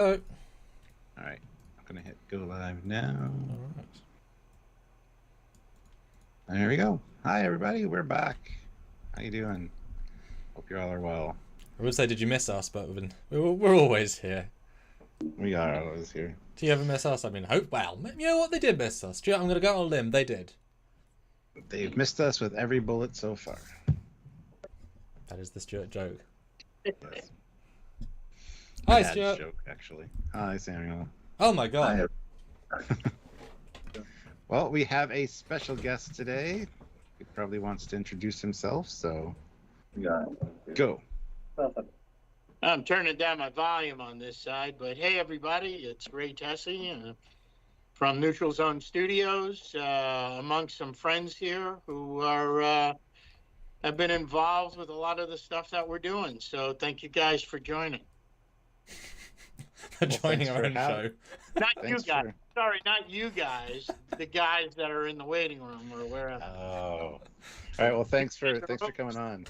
Oh, All right, I'm gonna hit go live now. all right. There we go. Hi everybody, we're back. How you doing? Hope you all are well. I would say, did you miss us? But we're always here. We are always here. Do you ever miss us? I mean, hope. Well, you know what? They did miss us. I'm going to go on a limb. They did. They've missed us with every bullet so far. That is the Stuart joke. Yes. Hi, Bad Stuart. joke, actually. Hi, Samuel. Oh my god. Hi. Well, we have a special guest today. He probably wants to introduce himself, so go. I'm turning down my volume on this side, but hey, everybody, it's Tesi from Neutral Zone Studios, amongst some friends here who are have been involved with a lot of the stuff that we're doing. So thank you guys for joining. For joining our own show. Not you guys. Sorry, not you guys. The guys that are in the waiting room or wherever. Oh. All right. Well, thanks for coming on.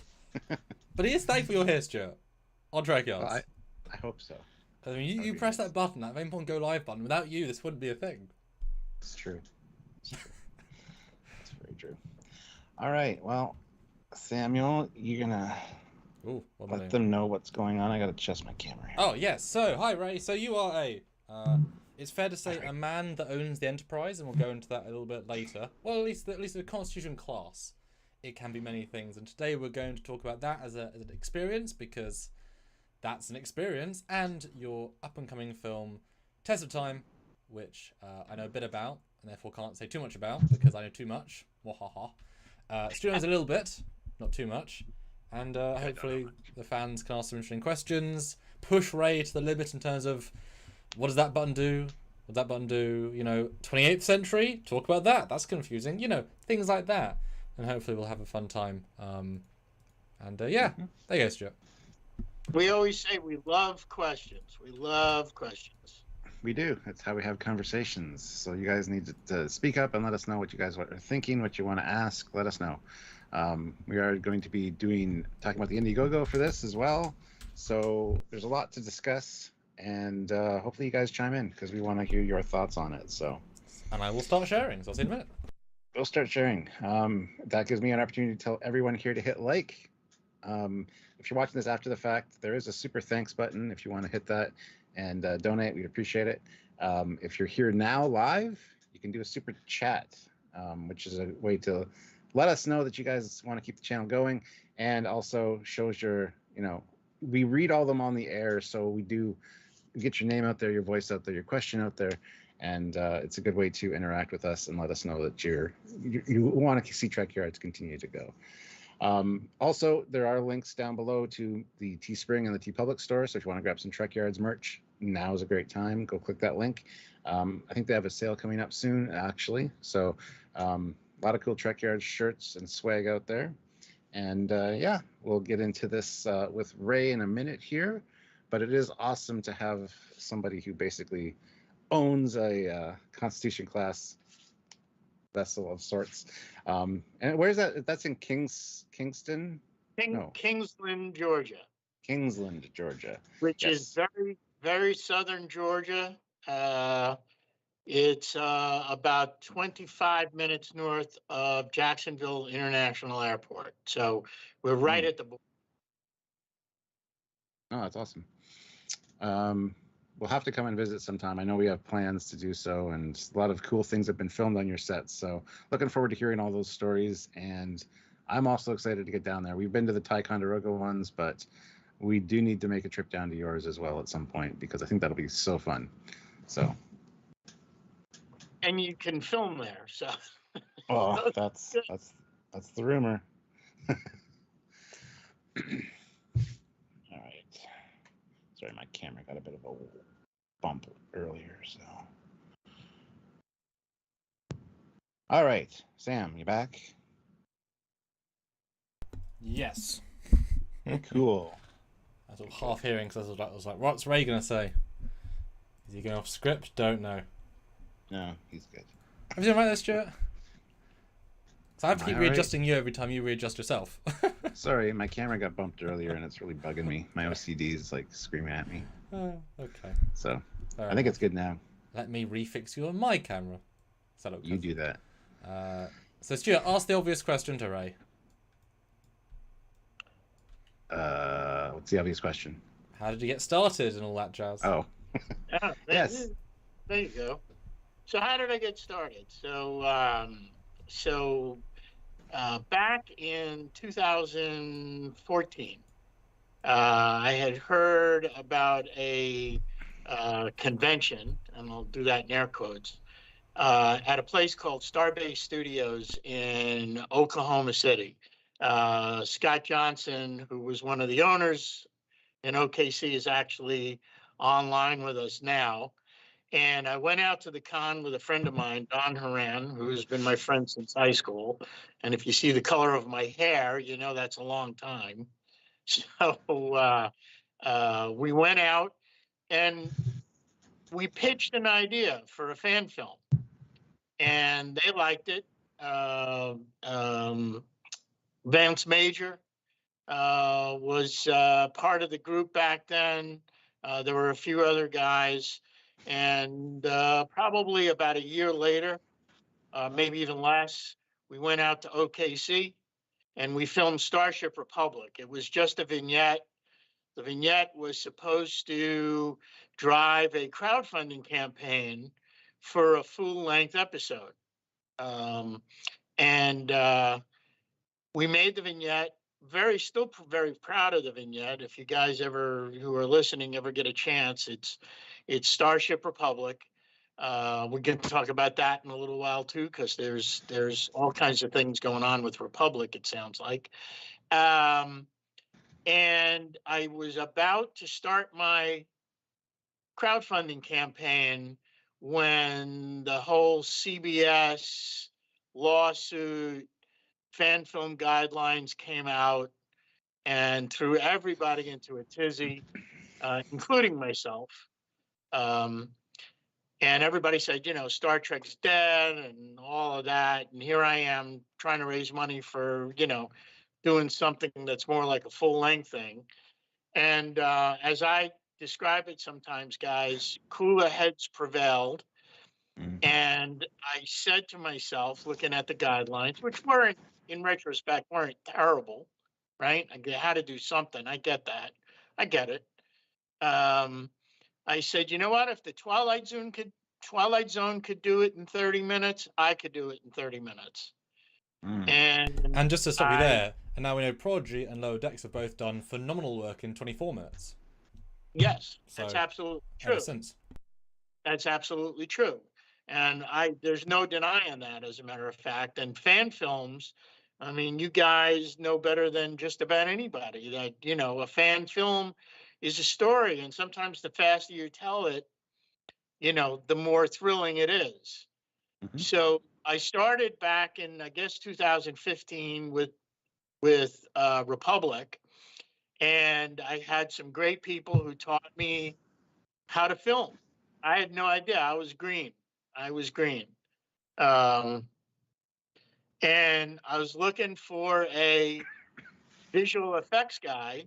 But he is thankful you're here, Stuart. On Trekyards. Well, I hope so. I mean, you press that button, that very important go live button. Without you, this wouldn't be a thing. It's true. It's true. It's very true. All right. Well, Samuel, you're gonna let them know what's going on. I gotta adjust my camera here. Oh yes. So hi Ray. So you are a it's fair to say a man that owns the Enterprise, and we'll go into that a little bit later. Well, at least the Constitution class. It can be many things, and today we're going to talk about that as an experience, because that's an experience, and your up and coming film Test of Time, which I know a bit about, and therefore can't say too much about because I know too much. Stuart knows a little bit, not too much. And hopefully the fans can ask some interesting questions, push Ray to the limit in terms of what does that button do? What does that button do? 28th century? Talk about that. That's confusing. Things like that. And hopefully we'll have a fun time. There you go, Stuart. We always say we love questions. We love questions. We do. That's how we have conversations. So you guys need to speak up and let us know what you guys are thinking, what you want to ask. Let us know. We are going to be talking about the Indiegogo for this as well. So there's a lot to discuss, and hopefully you guys chime in because we want to hear your thoughts on it. And I will start sharing. So I'll see you in a minute. We'll start sharing. That gives me an opportunity to tell everyone here to hit like. If you're watching this after the fact, there is a super thanks button if you want to hit that and donate. We'd appreciate it. If you're here now live, you can do a super chat, which is a way to let us know that you guys want to keep the channel going, and also shows we read all them on the air, so we do get your name out there, your voice out there, your question out there, and it's a good way to interact with us and let us know that you want to see Trekyards continue to go. Also, there are links down below to the Teespring and the TeePublic store, so if you want to grab some Trekyards merch, now is a great time. Go click that link. I think they have a sale coming up soon, actually, so a lot of cool Trekyards shirts and swag out there. And we'll get into this with Ray in a minute here, but it is awesome to have somebody who basically owns a Constitution class vessel of sorts. And where's that? That's in Kingston? Kingsland, Georgia. Kingsland, Georgia. Which is very, very southern Georgia. It's about 25 minutes north of Jacksonville International Airport. So we're right at the border. Oh, that's awesome. We'll have to come and visit sometime. I know we have plans to do so, and a lot of cool things have been filmed on your sets. So looking forward to hearing all those stories. And I'm also excited to get down there. We've been to the Ticonderoga ones, but we do need to make a trip down to yours as well at some point, because I think that'll be so fun. So. And you can film there, so. Oh, that's the rumor. All right. Sorry, my camera got a bit of a bump earlier, so. All right, Sam, you back? Yes. Cool. I was sort of half hearing because I was like, what's Ray gonna say? Is he going off script? Don't know. No, he's good. Have you done right there, Stuart? So I have to Am I keep all right? readjusting you every time you readjust yourself. Sorry, my camera got bumped earlier and it's really bugging me. My OCD is like screaming at me. Okay. So Fair I think enough. it's good now. Let me refix you on my camera. Is that okay? You do that. So Stuart, ask the obvious question to Ray. What's the obvious question? How did you get started and all that jazz? Oh, Oh, yes. there you go. So how did I get started? So back in 2014, I had heard about a convention, and I'll do that in air quotes, at a place called Starbase Studios in Oklahoma City. Scott Johnson, who was one of the owners in OKC, is actually online with us now. And I went out to the con with a friend of mine, Don Haran, who's been my friend since high school. And if you see the color of my hair, you know that's a long time. So we went out and we pitched an idea for a fan film, and they liked it. Vance Major was part of the group back then. There were a few other guys, and probably about a year later, maybe even less, we went out to OKC and we filmed Starship Republic. It was just a vignette. The vignette was supposed to drive a crowdfunding campaign for a full-length episode. And we made the vignette. Still very proud of the vignette. If you guys who are listening ever get a chance, it's Starship Republic. We're going to talk about that in a little while too, because there's all kinds of things going on with Republic, it sounds like. And I was about to start my crowdfunding campaign when the whole CBS lawsuit, fan film guidelines came out and threw everybody into a tizzy, including myself. And everybody said, Star Trek's dead and all of that. And here I am trying to raise money for, doing something that's more like a full length thing. And as I describe it sometimes, guys, cooler heads prevailed. And I said to myself, looking at the guidelines, which weren't, in retrospect, weren't terrible, right? I had to do something. I get that. I get it. I said, you know what? If the Twilight Zone could do it in 30 minutes, I could do it in 30 minutes. And just to stop you there, and now we know Prodigy and Lower Decks have both done phenomenal work in 24 minutes. Yes, that's absolutely true. Ever since. That's absolutely true. And there's no denying that, as a matter of fact. And fan films, I mean, you guys know better than just about anybody that, a fan film is a story. And sometimes the faster you tell it, the more thrilling it is. Mm-hmm. So I started back in, I guess, 2015 with Republic. And I had some great people who taught me how to film. I had no idea. I was green. And I was looking for a visual effects guy,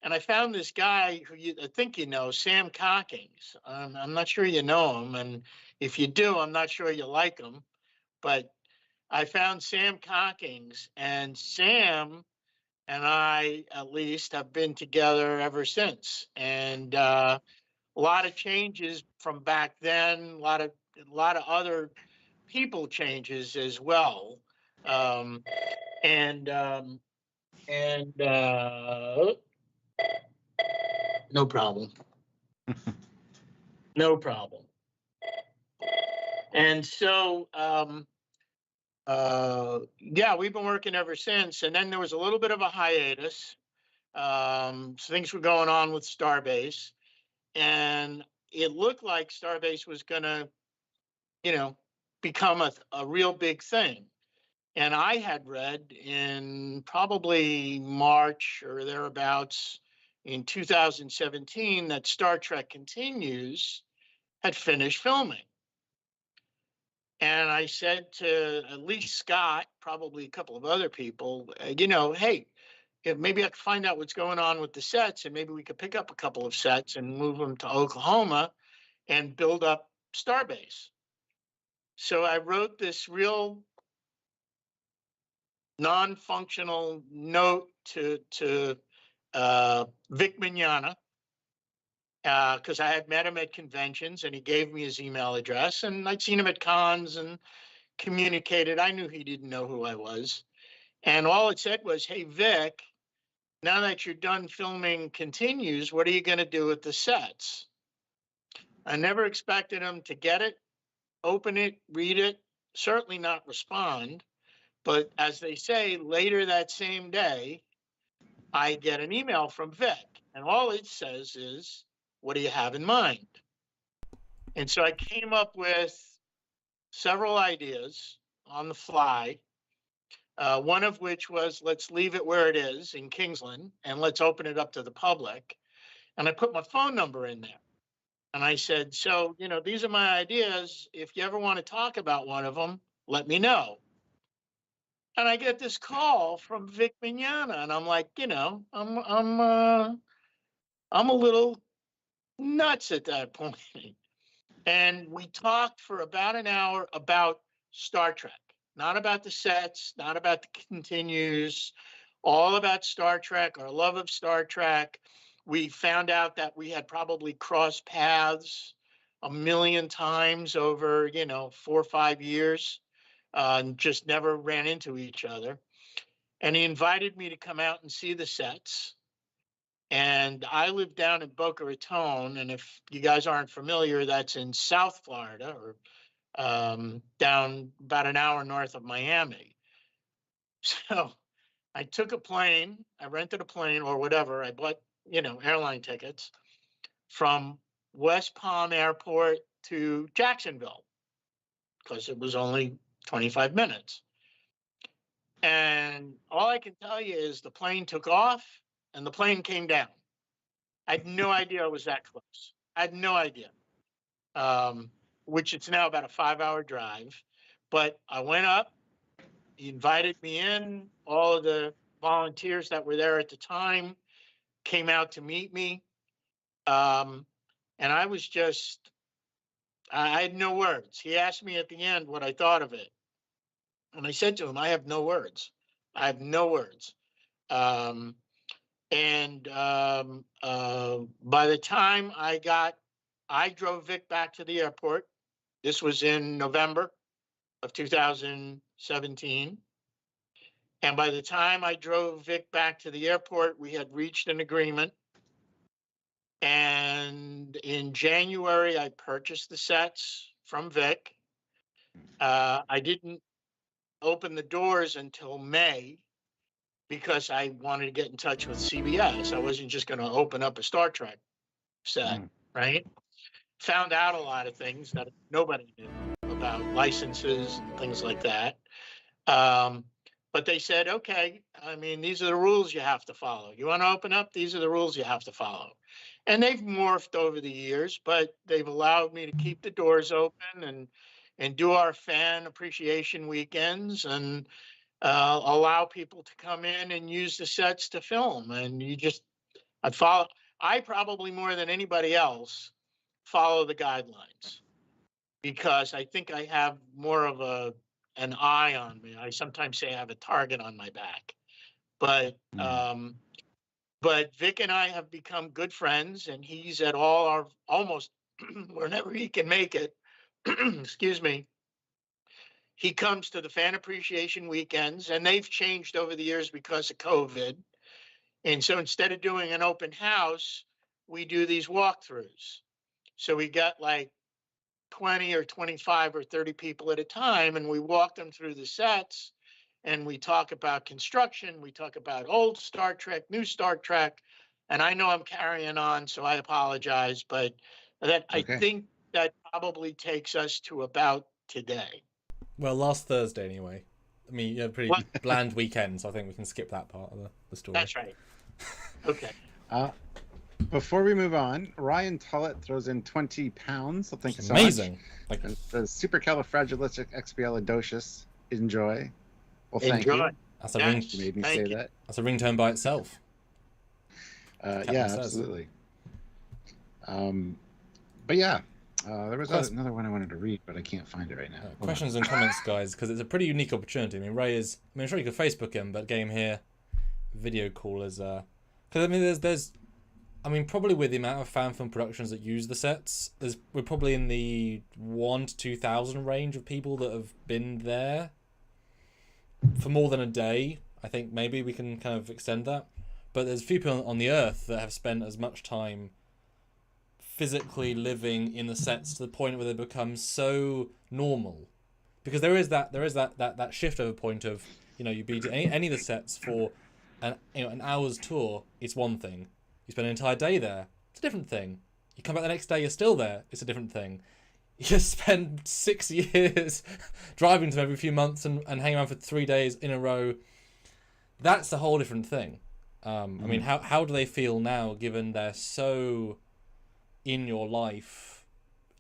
and I found this guy who I think Sam Cockings. I'm not sure you know him, and if you do, I'm not sure you like him. But I found Sam Cockings, and Sam and I, at least, have been together ever since. And a lot of changes from back then. A lot of other people changes as well. No problem. No problem. And so, we've been working ever since. And then there was a little bit of a hiatus. So things were going on with Starbase. And it looked like Starbase was going to, become a real big thing. And I had read in probably March or thereabouts in 2017 that Star Trek Continues had finished filming. And I said to at least Scott, probably a couple of other people, hey, if maybe I could find out what's going on with the sets, and maybe we could pick up a couple of sets and move them to Oklahoma and build up Starbase. So I wrote this real non-functional note to Vic Mignogna, because I had met him at conventions and he gave me his email address, and I'd seen him at cons and communicated. I knew he didn't know who I was. And all it said was, hey, Vic, now that you're done filming Continues, what are you going to do with the sets? I never expected him to get it, open it, read it, certainly not respond. But as they say, later that same day, I get an email from Vic, and all it says is, what do you have in mind? And so I came up with several ideas on the fly, one of which was, let's leave it where it is in Kingsland and let's open it up to the public. And I put my phone number in there. And I said, so, these are my ideas. If you ever want to talk about one of them, let me know. And I get this call from Vic Mignogna, and I'm like, I'm a little nuts at that point. And we talked for about an hour about Star Trek, not about the sets, not about the Continues, all about Star Trek, our love of Star Trek. We found out that we had probably crossed paths a million times over, 4 or 5 years, and just never ran into each other. And he invited me to come out and see the sets. And I live down in Boca Raton, and if you guys aren't familiar, that's in South Florida, or down about an hour north of Miami. So I took a plane, I rented a plane or whatever. I bought, airline tickets from West Palm Airport to Jacksonville, because it was only 25 minutes. And all I can tell you is the plane took off and the plane came down. I had no idea it was that close. I had no idea, which it's now about a 5-hour drive. But I went up, he invited me in. All of the volunteers that were there at the time came out to meet me. And I was I had no words. He asked me at the end what I thought of it. And I said to him, I have no words. I have no words. By the time I drove Vic back to the airport. This was in November of 2017. And by the time I drove Vic back to the airport, we had reached an agreement. And in January, I purchased the sets from Vic. I didn't open the doors until May, because I wanted to get in touch with CBS. I wasn't just going to open up a Star Trek set, right? Found out a lot of things that nobody knew about, licenses and things like that. But they said, okay, these are the rules you have to follow. You want to open up? These are the rules you have to follow. And they've morphed over the years, but they've allowed me to keep the doors open and do our fan appreciation weekends and allow people to come in and use the sets to film. And I probably more than anybody else follow the guidelines, because I think I have more of an eye on me. I sometimes say I have a target on my back, but Vic and I have become good friends, and he's at almost whenever he can make it, excuse me, he comes to the fan appreciation weekends, and they've changed over the years because of COVID. And so instead of doing an open house, we do these walkthroughs. So we got like 20 or 25 or 30 people at a time, and we walk them through the sets, and we talk about construction, we talk about old Star Trek, new Star Trek. And I know I'm carrying on, so I apologize, but I think that probably takes us to about today. Well, last Thursday anyway. You had a pretty bland weekend, so I think we can skip that part of the story. That's right. Okay. Before we move on, Ryan Tullett throws in 20 pounds. So thank you so Amazing. much. Like, And the supercalifragilisticexpialidocious. Enjoy. Well, thank Enjoy. you. that's a Yes, You made me thank say you. that. That's a ringtone by itself. Captain Yeah, says. absolutely. But yeah, there was another one I wanted to read, but I can't find it right now. Hold on. Questions and comments, guys, because it's a pretty unique opportunity. I mean, Ray is. I mean, I'm sure you could Facebook him, but getting him here, video call is. Because I mean, there's. I mean, probably with the amount of fan film productions that use the sets, we're probably in the 1 to 2,000 range of people that have been there for more than a day. I think maybe we can kind of extend that. But there's a few people on the Earth that have spent as much time physically living in the sets to the point where they become so normal, because there is that shift over point of, you know, you be any of the sets for an hour's tour, it's one thing. You spend an entire day there, it's a different thing. You come back the next day, you're still there, it's a different thing. You spend 6 years driving to them every few months and hang around for 3 days in a row. That's a whole different thing. I mean, how do they feel now, given they're so in your life?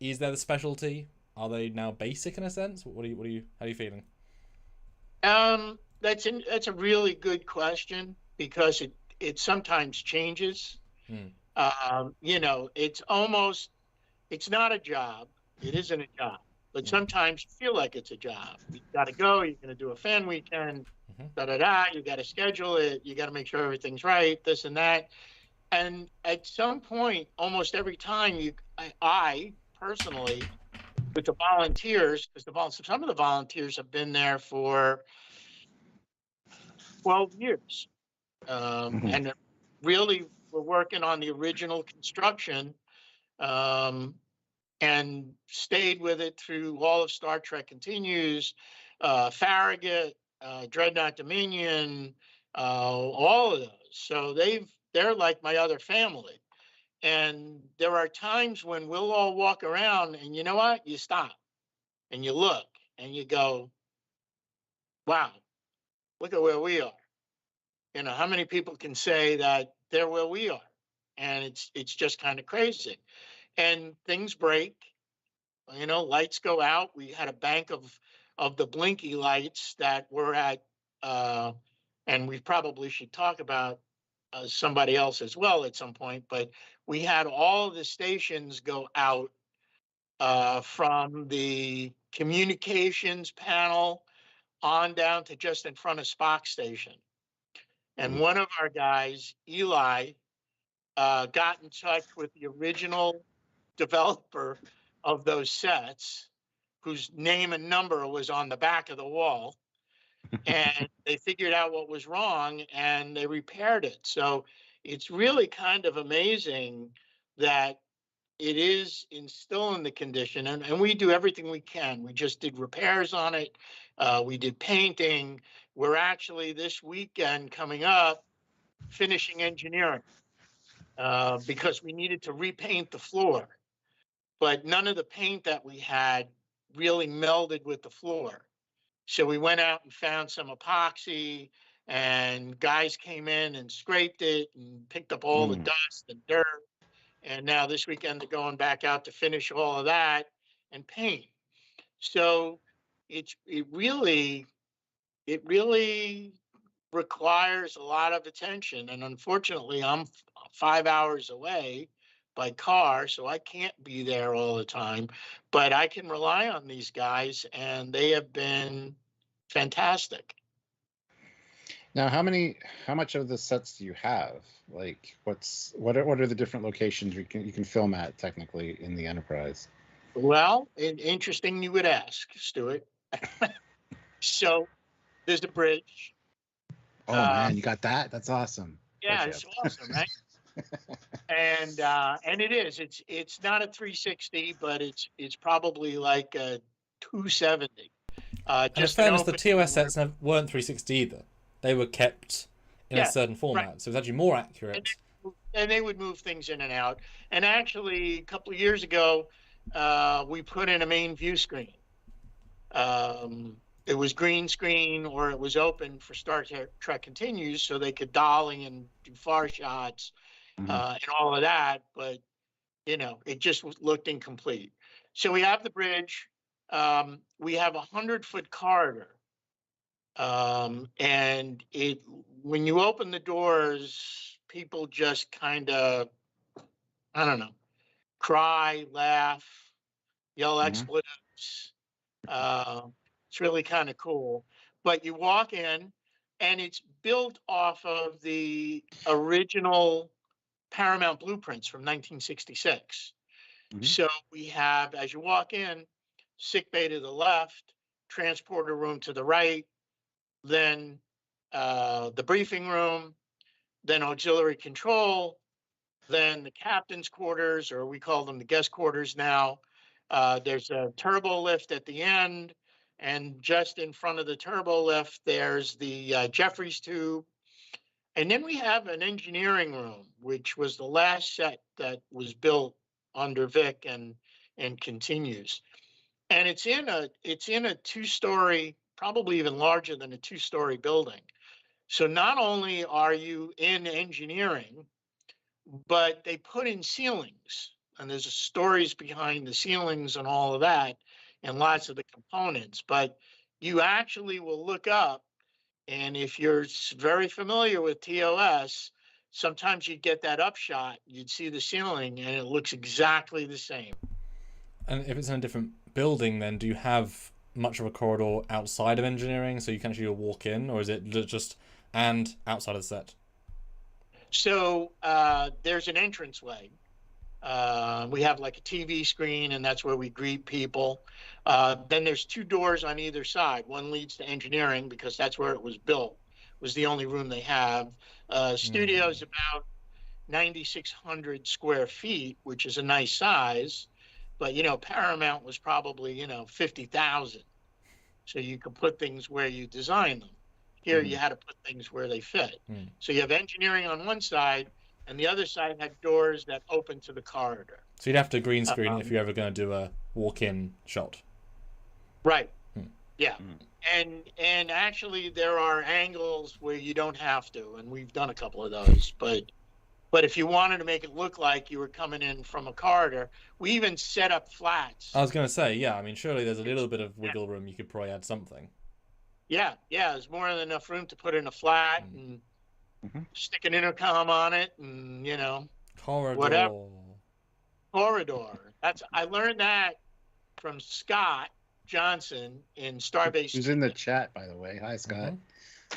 Is there the specialty? Are they now basic in a sense? How are you feeling? That's a really good question, because it sometimes changes. You know, it's not a job. It isn't a job, but sometimes you feel like it's a job. You got to go. You're going to do a fan weekend. You got to schedule it. You got to make sure everything's right. This and that. And at some point, almost every time I personally, with the volunteers, because some of the volunteers have been there for 12 years. And really, we're working on the original construction, and stayed with it through all of Star Trek Continues, Farragut, Dreadnought Dominion, all of those. So they're like my other family. And there are times when we'll all walk around, and you know what? You stop and you look and you go, wow, look at where we are. You know, how many people can say that they're where we are? And it's just kind of crazy. And things break, you know, lights go out. We had a bank of the blinky lights that were at, and we probably should talk about somebody else as well at some point, but we had all of the stations go out, from the communications panel on down to just in front of Spock Station. And one of our guys, Eli, got in touch with the original developer of those sets, whose name and number was on the back of the wall. And they figured out what was wrong and they repaired it. So it's really kind of amazing that it is still in the condition. And we do everything we can. We just did repairs on it. We did painting. We're actually this weekend coming up finishing engineering, because we needed to repaint the floor. But none of the paint that we had really melded with the floor. So we went out and found some epoxy, and guys came in and scraped it and picked up all the dust and dirt. And now this weekend they're going back out to finish all of that and paint. So it really requires a lot of attention. And unfortunately, I'm 5 hours away by car, so I can't be there all the time, but I can rely on these guys, and they have been fantastic. Now, how much of the sets do you have? Like, what are the different locations you can film at technically in the Enterprise? Well, interesting you would ask, Stuart. So there's a bridge. Oh man, you got that? That's awesome. Yeah, it's awesome, right? And it is. It's not a 360, but it's probably like a 270. And in fairness, the TOS sets weren't 360 either. They were kept in a certain format, right. So it's actually more accurate. And they would move things in and out. And actually, a couple of years ago, we put in a main view screen. It was green screen, or it was open for Star Trek Continues, so they could dolly and do far shots. and all of that, but it just looked incomplete. So we have the bridge. We have 100-foot corridor. And when you open the doors, people just kind of, I don't know, cry, laugh, yell expletives. It's really kind of cool. But you walk in, and it's built off of the original Paramount blueprints from 1966. So we have, as you walk in, sick bay to the left, transporter room to the right, then the briefing room, then auxiliary control, then the captain's quarters, or we call them the guest quarters now. There's a turbo lift at the end, and just in front of the turbo lift, there's the Jeffries tube. And then we have an engineering room, which was the last set that was built under Vic and continues. And it's in a two-story, probably even larger than a two-story building. So not only are you in engineering, but they put in ceilings, and there's stories behind the ceilings and all of that, and lots of the components. But you actually will look up, and if you're very familiar with TOS, sometimes you'd get that upshot, you'd see the ceiling, and it looks exactly the same. And if it's in a different building, then do you have much of a corridor outside of engineering, so you can actually walk in, or is it just and outside of the set? So there's an entranceway. We have like a TV screen, and that's where we greet people. Then there's two doors on either side. One leads to engineering because that's where it was built. It was the only room they have. Studio's about 9,600 square feet, which is a nice size. But, Paramount was probably, 50,000. So you could put things where you design them. Here you had to put things where they fit. So you have engineering on one side, and the other side had doors that open to the corridor. So you'd have to green screen if you're ever going to do a walk-in shot. Right. Yeah. And actually there are angles where you don't have to, and we've done a couple of those. But if you wanted to make it look like you were coming in from a corridor, we even set up flats. I was going to say, yeah, I mean, surely there's a little bit of wiggle room. You could probably add something. Yeah, there's more than enough room to put in a flat and stick an intercom on it, and Corridor. whatever. Corridor. I learned that from Scott Johnson in Starbase. Who's in the chat, by the way. Hi, Scott.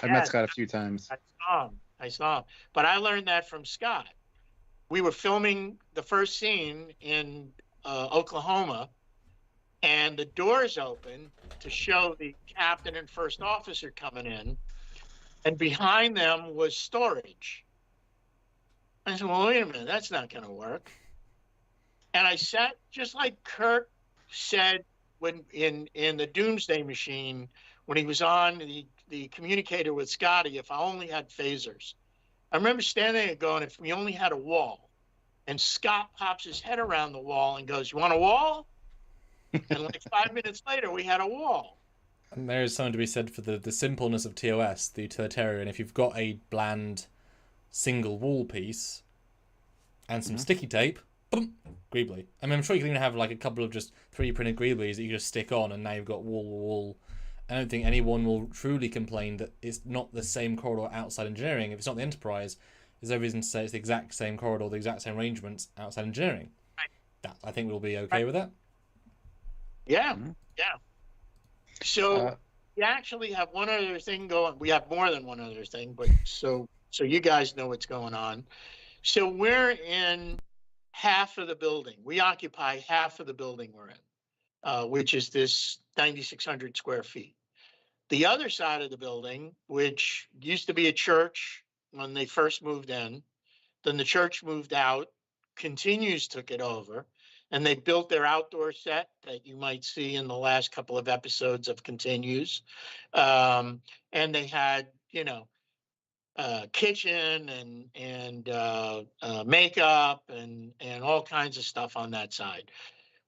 I've met Scott a few times. I saw him. But I learned that from Scott. We were filming the first scene in Oklahoma, and the doors open to show the captain and first officer coming in, and behind them was storage. I said, well, wait a minute, that's not going to work. And I sat, just like Kirk said when in the Doomsday Machine, when he was on the communicator with Scotty, if I only had phasers. I remember standing there going, if we only had a wall. And Scott pops his head around the wall and goes, you want a wall? And like 5 minutes later, we had a wall. And there is something to be said for the simpleness of TOS, the utilitarian. If you've got a bland single wall piece and some sticky tape, boom, Greebly. I mean, I'm sure you can even have like a couple of just 3D printed Greeblies that you just stick on, and now you've got wall. I don't think anyone will truly complain that it's not the same corridor outside engineering. If it's not the Enterprise, there's no reason to say it's the exact same corridor, the exact same arrangements outside engineering. Right. That, I think we'll be okay with that. Yeah, yeah. So we actually have one other thing going. We have more than one other thing, but so you guys know what's going on. So we're in half of the building. We occupy half of the building we're in, which is this 9,600 square feet. The other side of the building, which used to be a church when they first moved in, then the church moved out, Continues took it over, and they built their outdoor set that you might see in the last couple of episodes of Continues. And they had, kitchen and makeup and all kinds of stuff on that side.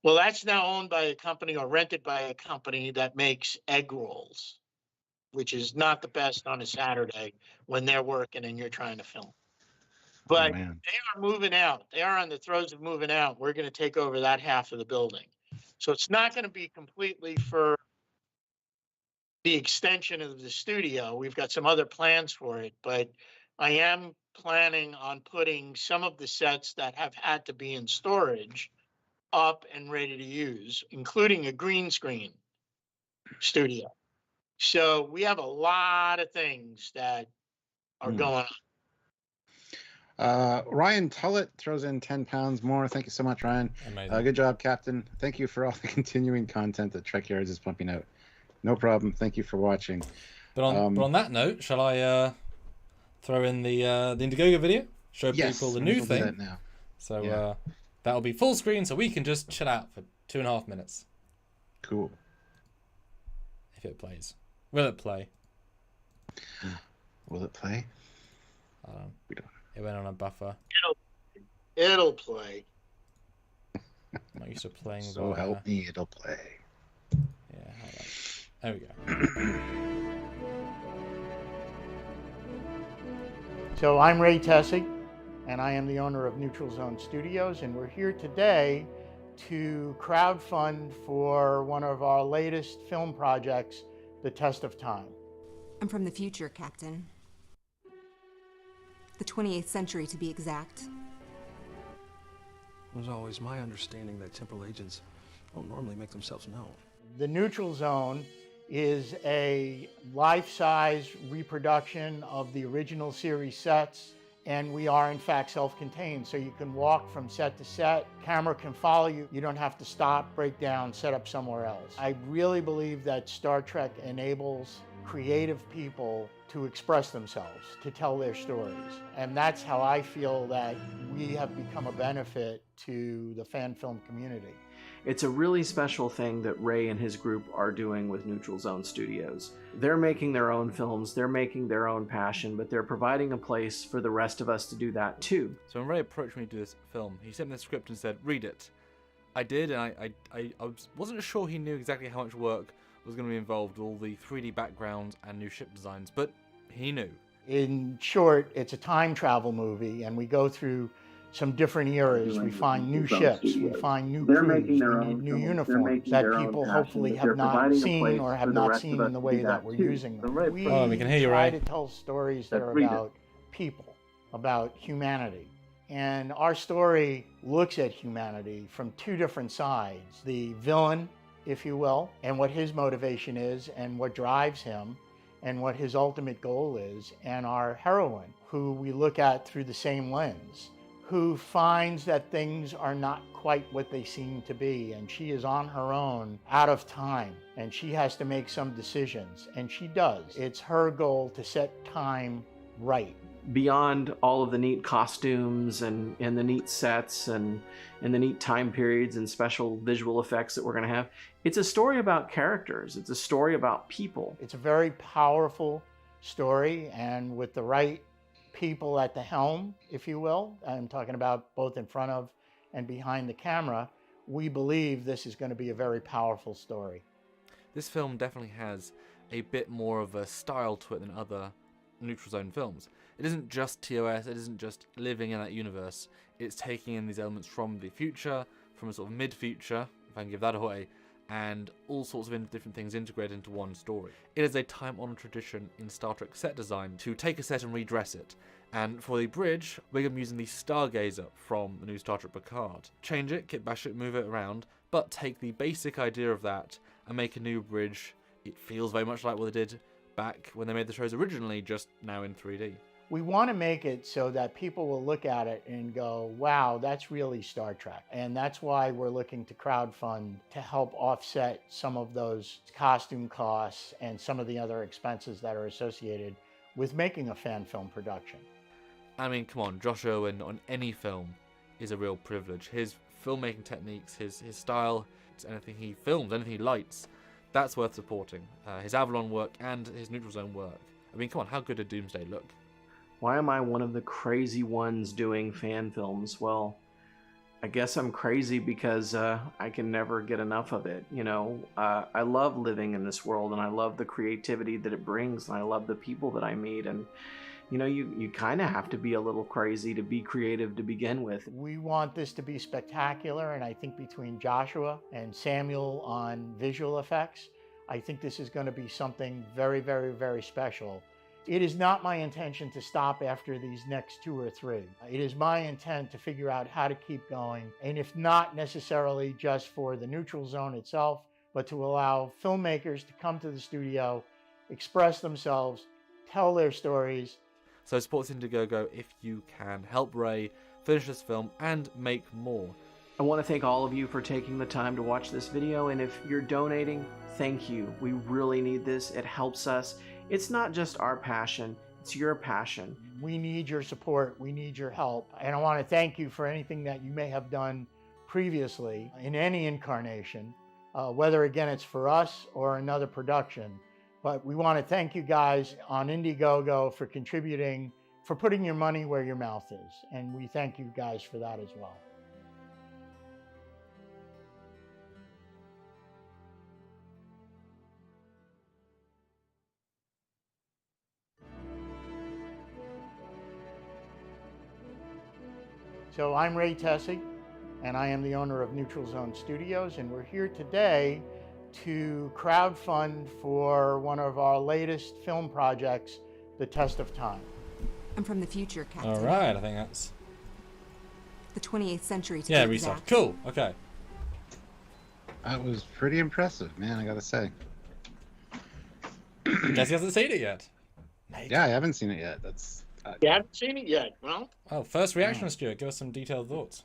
Well, that's now owned by a company or rented by a company that makes egg rolls, which is not the best on a Saturday when they're working and you're trying to film. But man. they are moving out. They are on the throes of moving out. We're going to take over that half of the building. So it's not going to be completely for the extension of the studio. We've got some other plans for it, but I am planning on putting some of the sets that have had to be in storage up and ready to use, including a green screen studio. So we have a lot of things that are going on. Ryan Tullett throws in 10 pounds more. Thank you so much, Ryan. Amazing. Good job, Captain. Thank you for all the continuing content that Trekyards is pumping out. No problem. Thank you for watching. But on that note, shall I throw in the Indiegogo video? Show people the new thing. That now. So Yeah. that'll be full screen, so we can just chill out for 2.5 minutes. Cool. If it plays. Will it play? Will it play? I don't know. We don't. It went on a buffer. It'll play. I'm not used to playing. So help me, it'll play. Yeah, hold on. There we go. So I'm Ray Tesi, and I am the owner of Neutral Zone Studios, and we're here today to crowdfund for one of our latest film projects, The Test of Time. I'm from the future, Captain. The 28th century, to be exact. It was always my understanding that temporal agents don't normally make themselves known. The Neutral Zone is a life-size reproduction of the original series sets, and we are in fact self-contained, so you can walk from set to set. Camera can follow you. You don't have to stop, break down, set up somewhere else. I really believe that Star Trek enables creative people to express themselves, to tell their stories. And that's how I feel that we have become a benefit to the fan film community. It's a really special thing that Ray and his group are doing with Neutral Zone Studios. They're making their own films, they're making their own passion, but they're providing a place for the rest of us to do that too. So when Ray approached me to do this film, he sent me the script and said, read it. I did, and I wasn't sure he knew exactly how much work was going to be involved, all the 3D backgrounds and new ship designs, but he knew. In short, it's a time travel movie, and we go through some different eras. We find new ships, we find new crews, we need new uniforms that people hopefully have not seen or have not seen in the way that we're using them. We can hear you, try Ray. to tell stories that are about people, about humanity. And our story looks at humanity from two different sides. The villain, if you will, and what his motivation is and what drives him and what his ultimate goal is, and our heroine, who we look at through the same lens, who finds that things are not quite what they seem to be, and she is on her own, out of time, and she has to make some decisions, and she does. It's her goal to set time right. Beyond all of the neat costumes and the neat sets and the neat time periods and special visual effects that we're going to have, it's a story about characters. It's a story about people. It's a very powerful story, and with the right people at the helm, if you will, I'm talking about both in front of and behind the camera, we believe this is going to be a very powerful story. This film definitely has a bit more of a style to it than other Neutral Zone films. It isn't just TOS, it isn't just living in that universe, it's taking in these elements from the future, from a sort of mid-future, if I can give that away, and all sorts of different things integrated into one story. It is a time-honoured tradition in Star Trek set design to take a set and redress it, and for the bridge, we're going to be using the Stargazer from the new Star Trek Picard. Change it, kit bash it, move it around, but take the basic idea of that and make a new bridge. It feels very much like what they did back when they made the shows originally, just now in 3D. We want to make it so that people will look at it and go, wow, that's really Star Trek. And that's why we're looking to crowdfund to help offset some of those costume costs and some of the other expenses that are associated with making a fan film production. I mean, come on, Josh Irwin on any film is a real privilege. His filmmaking techniques, his style, anything he films, anything he lights, that's worth supporting. His Avalon work and his Neutral Zone work. I mean, come on, how good did Doomsday look? Why am I one of the crazy ones doing fan films? Well, I guess I'm crazy because I can never get enough of it. You know, I love living in this world, and I love the creativity that it brings, and I love the people that I meet. And You know, you kind of have to be a little crazy to be creative to begin with. We want this to be spectacular, and I think between Joshua and Samuel on visual effects, I think this is going to be something very, very, very special. It is not my intention to stop after these next 2 or 3. It is my intent to figure out how to keep going, and if not necessarily just for the neutral zone itself, but to allow filmmakers to come to the studio, express themselves, tell their stories. So support Indiegogo if you can. Help Ray finish this film and make more. I want to thank all of you for taking the time to watch this video, and if you're donating, thank you. We really need this. It helps us. It's not just our passion, it's your passion. We need your support. We need your help. And I want to thank you for anything that you may have done previously in any incarnation, whether again it's for us or another production. But we want to thank you guys on Indiegogo for contributing, for putting your money where your mouth is. And we thank you guys for that as well. So I'm Ray Tesi, and I am the owner of Neutral Zone Studios, and we're here today to crowdfund for one of our latest film projects, The Test of Time. I'm from the future, Captain. All right, I think that's... The 28th century to Yeah, be restart. exact. Cool, okay. That was pretty impressive, man, I gotta say. Guess he hasn't seen it yet. Yeah, I haven't seen it yet. That's You haven't seen it yet. Well, Oh, first reaction, Stuart. Give us some detailed thoughts.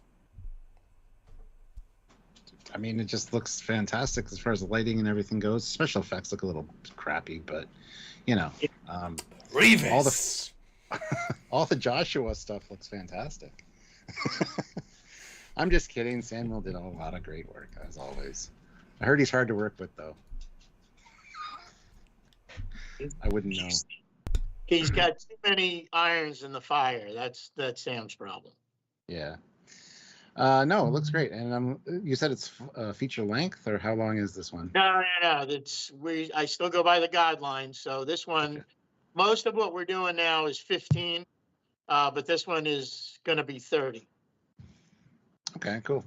I mean, it just looks fantastic as far as the lighting and everything goes. Special effects look a little crappy, but you know, Revis! all the Joshua stuff looks fantastic. I'm just kidding. Samuel did a lot of great work, as always. I heard he's hard to work with, though. I wouldn't know. he's got too many irons in the fire. That's Sam's problem. Yeah. No, it looks great. And you said it's feature length, or how long is this one? No. I still go by the guidelines. So this one, Okay. most of what we're doing now is 15, but this one is going to be 30. Okay, cool.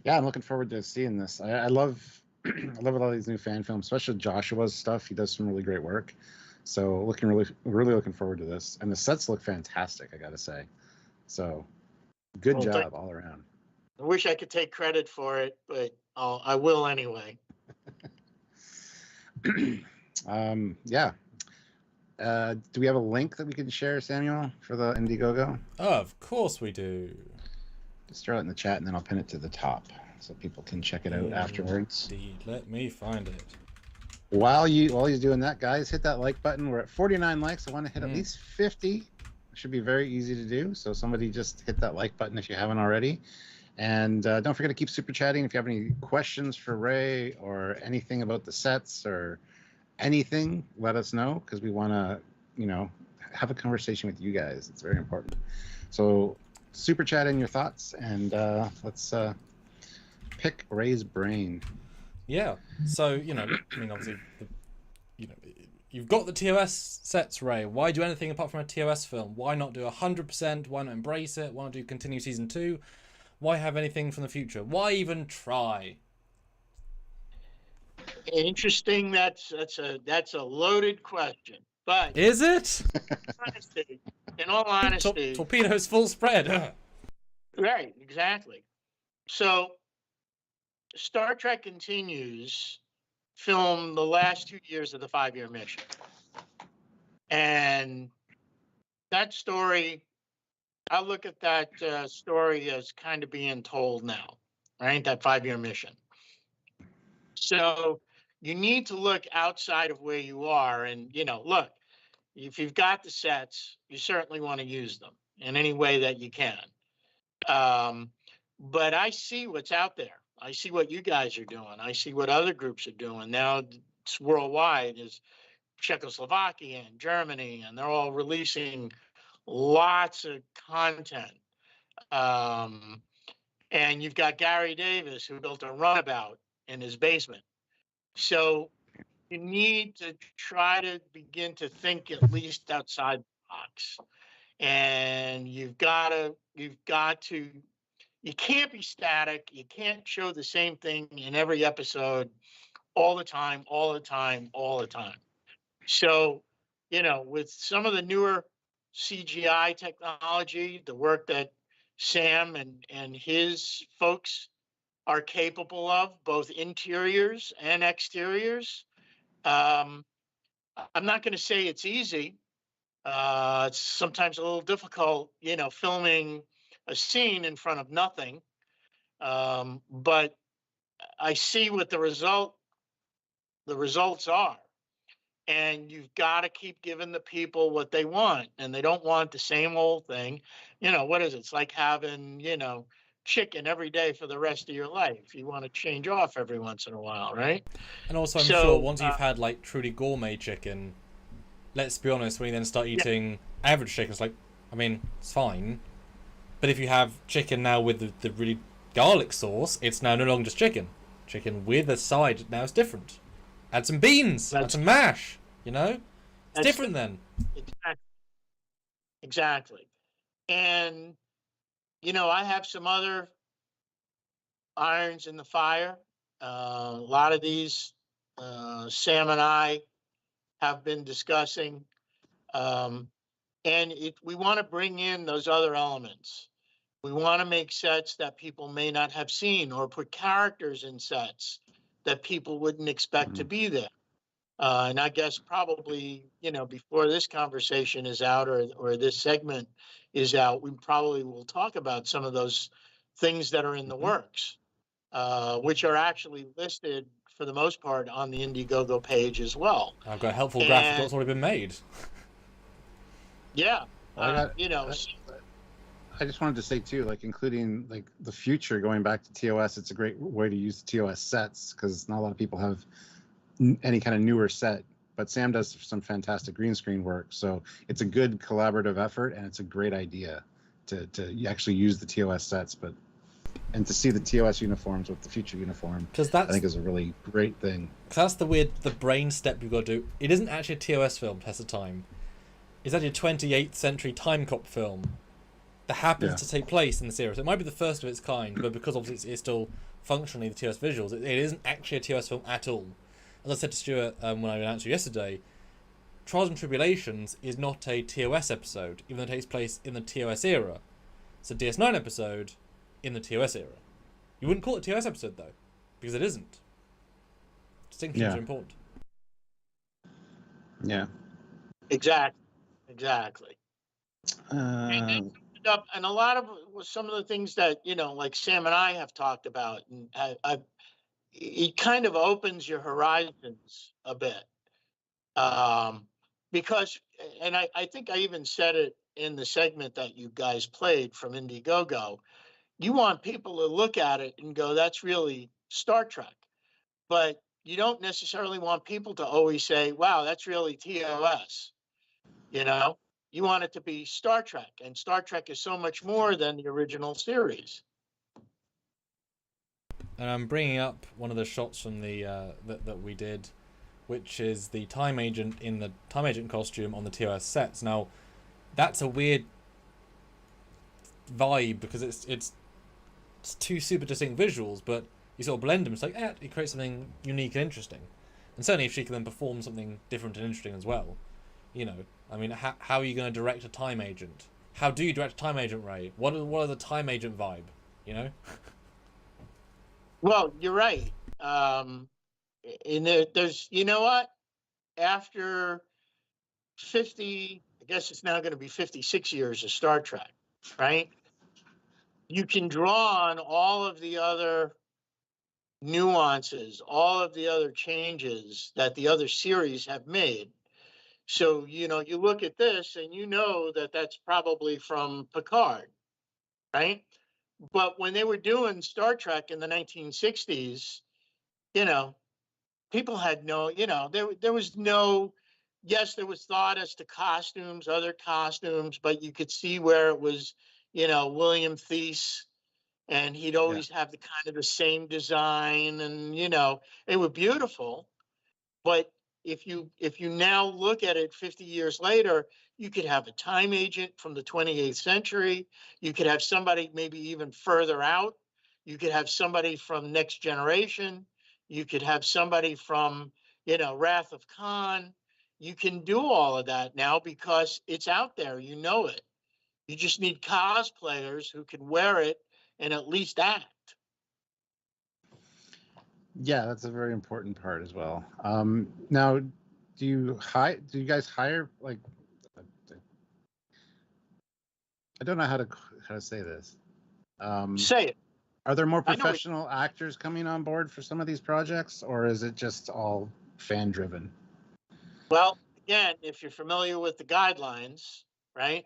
Yeah, I'm looking forward to seeing this. I love I love all these new fan films, especially Joshua's stuff. He does some really great work. So really looking forward to this. And the sets look fantastic, I gotta say. So good Well, job all around. I wish I could take credit for it, but I will anyway. Yeah. Do we have a link that we can share, Samuel, for the Indiegogo? Oh, of course we do. Just throw it in the chat and then I'll pin it to the top so people can check it out afterwards. Indeed. Let me find it. While he's doing that, guys, hit that like button. We're at 49 likes. I want to hit at least 50. It should be very easy to do. So somebody just hit that like button if you haven't already. And don't forget to keep super chatting. If you have any questions for Ray or anything about the sets or anything, let us know, because we want to, have a conversation with you guys. It's very important. So super chat in your thoughts, and let's pick Ray's brain. Yeah. So, obviously, you've got the TOS sets, Ray. Why do anything apart from a TOS film? Why not do 100%? Why not embrace it? Why not do continue season 2? Why have anything from the future? Why even try? Interesting. That's a loaded question. But Is it? in all honesty, Torpedoes full spread. right, exactly. So Star Trek Continues filmed the last 2 years of the 5-year mission. And that story, I look at that story as kind of being told now, right? That 5-year mission. So you need to look outside of where you are and, look, if you've got the sets, you certainly want to use them in any way that you can. But I see what's out there. I see what you guys are doing. I see what other groups are doing. Now it's worldwide. There's Czechoslovakia and Germany, and they're all releasing lots of content. And you've got Gary Davis, who built a runabout in his basement. So you need to try to begin to think at least outside the box. And you can't be static. You can't show the same thing in every episode all the time, all the time, all the time. So, with some of the newer CGI technology, the work that Sam and his folks are capable of, both interiors and exteriors, I'm not going to say it's easy. It's sometimes a little difficult, filming a scene in front of nothing. But I see what the results are. And you've got to keep giving the people what they want, and they don't want the same old thing. What is it? It's like having, chicken every day for the rest of your life. You want to change off every once in a while, right? And also, I'm sure once you've had like truly gourmet chicken, let's be honest, when you then start eating average chicken, it's like, I mean, it's fine. But if you have chicken now with the really garlic sauce, it's now no longer just chicken. Chicken with a side, now it's different. Add some beans, add some mash, It's different then. Exactly. And, I have some other irons in the fire. A lot of these Sam and I have been discussing. And we want to bring in those other elements. We want to make sets that people may not have seen, or put characters in sets that people wouldn't expect to be there. And I guess probably, before this conversation is out, or this segment is out, we probably will talk about some of those things that are in the works, which are actually listed for the most part on the Indiegogo page as well. I've got a helpful graphic that's already been made. Yeah. I just wanted to say too, like including like the future, going back to TOS, it's a great way to use the TOS sets, because not a lot of people have any kind of newer set, but Sam does some fantastic green screen work. So it's a good collaborative effort, and it's a great idea to actually use the TOS sets, and to see the TOS uniforms with the future uniform, because I think is a really great thing. Because that's the brain step you've got to do. It isn't actually a TOS film, Test of Time. It's actually a 28th century time cop film that happens to take place in the series. It might be the first of its kind, but because obviously it's still functionally the TOS visuals, it isn't actually a TOS film at all. As I said to Stuart when I announced you yesterday, Trials and Tribulations is not a TOS episode, even though it takes place in the TOS era. It's a DS9 episode in the TOS era. You wouldn't call it a TOS episode, though, because it isn't. Distinctions are important. Yeah. Exactly. And a lot of some of the things that, like Sam and I have talked about, and it kind of opens your horizons a bit. Because, and I think I even said it in the segment that you guys played from Indiegogo, you want people to look at it and go, that's really Star Trek. But you don't necessarily want people to always say, wow, that's really TOS. You want it to be Star Trek, and Star Trek is so much more than the original series. And I'm bringing up one of the shots from the that we did, which is the time agent in the time agent costume on the TOS sets. Now, that's a weird vibe, because it's two super distinct visuals, but you sort of blend them. It's like, it creates something unique and interesting. And certainly if she can then perform something different and interesting as well, I mean, how are you going to direct a time agent? How do you direct a time agent, Ray? What are the time agent vibe? Well, you're right. And there's, what? After 50, I guess it's now going to be 56 years of Star Trek, right? You can draw on all of the other nuances, all of the other changes that the other series have made. So, you look at this and that that's probably from Picard, right? But when they were doing Star Trek in the 1960s, people had no, there was no, yes, there was thought as to costumes, other costumes, but you could see where it was, William Thies, and he'd always have the same design, and, they were beautiful. But if you now look at it 50 years later, you could have a time agent from the 28th century. You could have somebody maybe even further out. You could have somebody from Next Generation. You could have somebody from, Wrath of Khan. You can do all of that now because it's out there. You know it. You just need cosplayers who can wear it and at least act. Yeah, that's a very important part as well. Now, do you guys hire, like, I don't know how to say this. Say it. Are there more I know it. professional actors coming on board for some of these projects, or is it just all fan driven? Well, again, if you're familiar with the guidelines, right,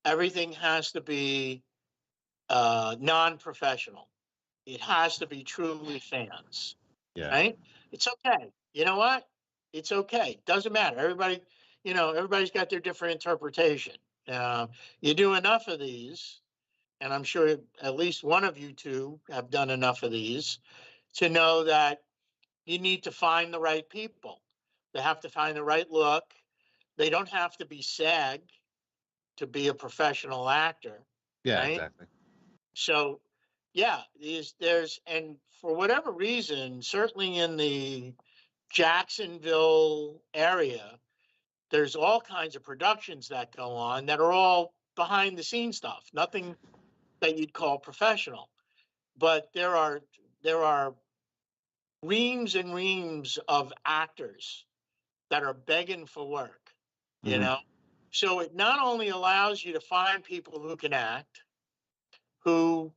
everything has to be non-professional. It has to be truly fans, Yeah. right? It's okay. You know what? It's okay. Doesn't matter. Everybody's got their different interpretation. You do enough of these, and I'm sure at least one of you two have done enough of these to know that you need to find the right people. They have to find the right look. They don't have to be SAG to be a professional actor. Yeah, right? exactly. So, yeah, and for whatever reason, certainly in the Jacksonville area, there's all kinds of productions that go on that are all behind the scenes stuff, nothing that you'd call professional. But there are reams and reams of actors that are begging for work, you Mhm. know? So it not only allows you to find people who can act, who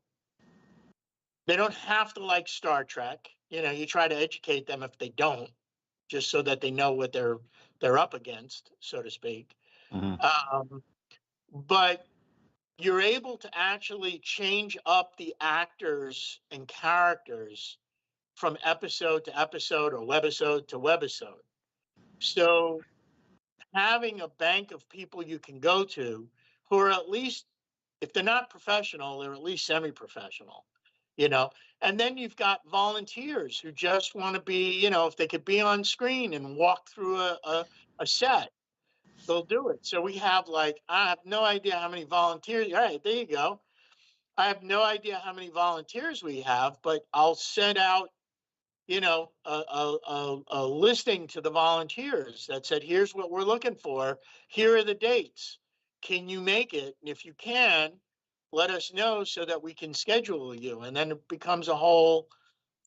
they don't have to like Star Trek. You try to educate them if they don't, just so that they know what they're up against, so to speak. Mhm. But you're able to actually change up the actors and characters from episode to episode or webisode to webisode. So having a bank of people you can go to who are at least, if they're not professional, they're at least semi-professional, and then you've got volunteers who just want to be, if they could be on screen and walk through a set, they'll do it. So we have, like, I have no idea how many volunteers. All right, there you go. I have no idea how many volunteers we have, but I'll send out, a listing to the volunteers that said, here's what we're looking for. Here are the dates. Can you make it? And if you can, let us know so that we can schedule you. And then it becomes a whole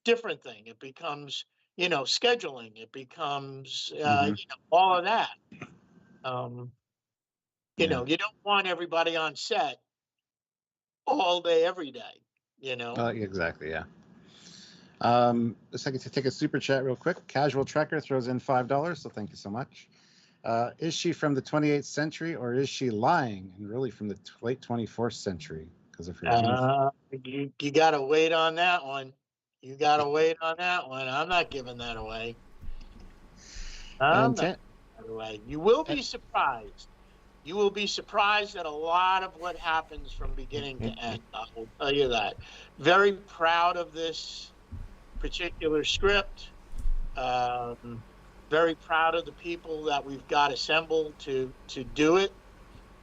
different thing. It becomes, scheduling. It becomes, Mhm. all of that. Yeah. You don't want everybody on set all day, every day, Exactly. Yeah. A second to take a super chat real quick. Casual Trekker throws in $5, so thank you so much. Is she from the 28th century, or is she lying and really from the late 24th century? Because of her you got to wait on that one. You got to wait on that one. I'm not giving that away. You will be surprised. You will be surprised at a lot of what happens from beginning to end. I will tell you that. Very proud of this particular script. Very proud of the people that we've got assembled to do it.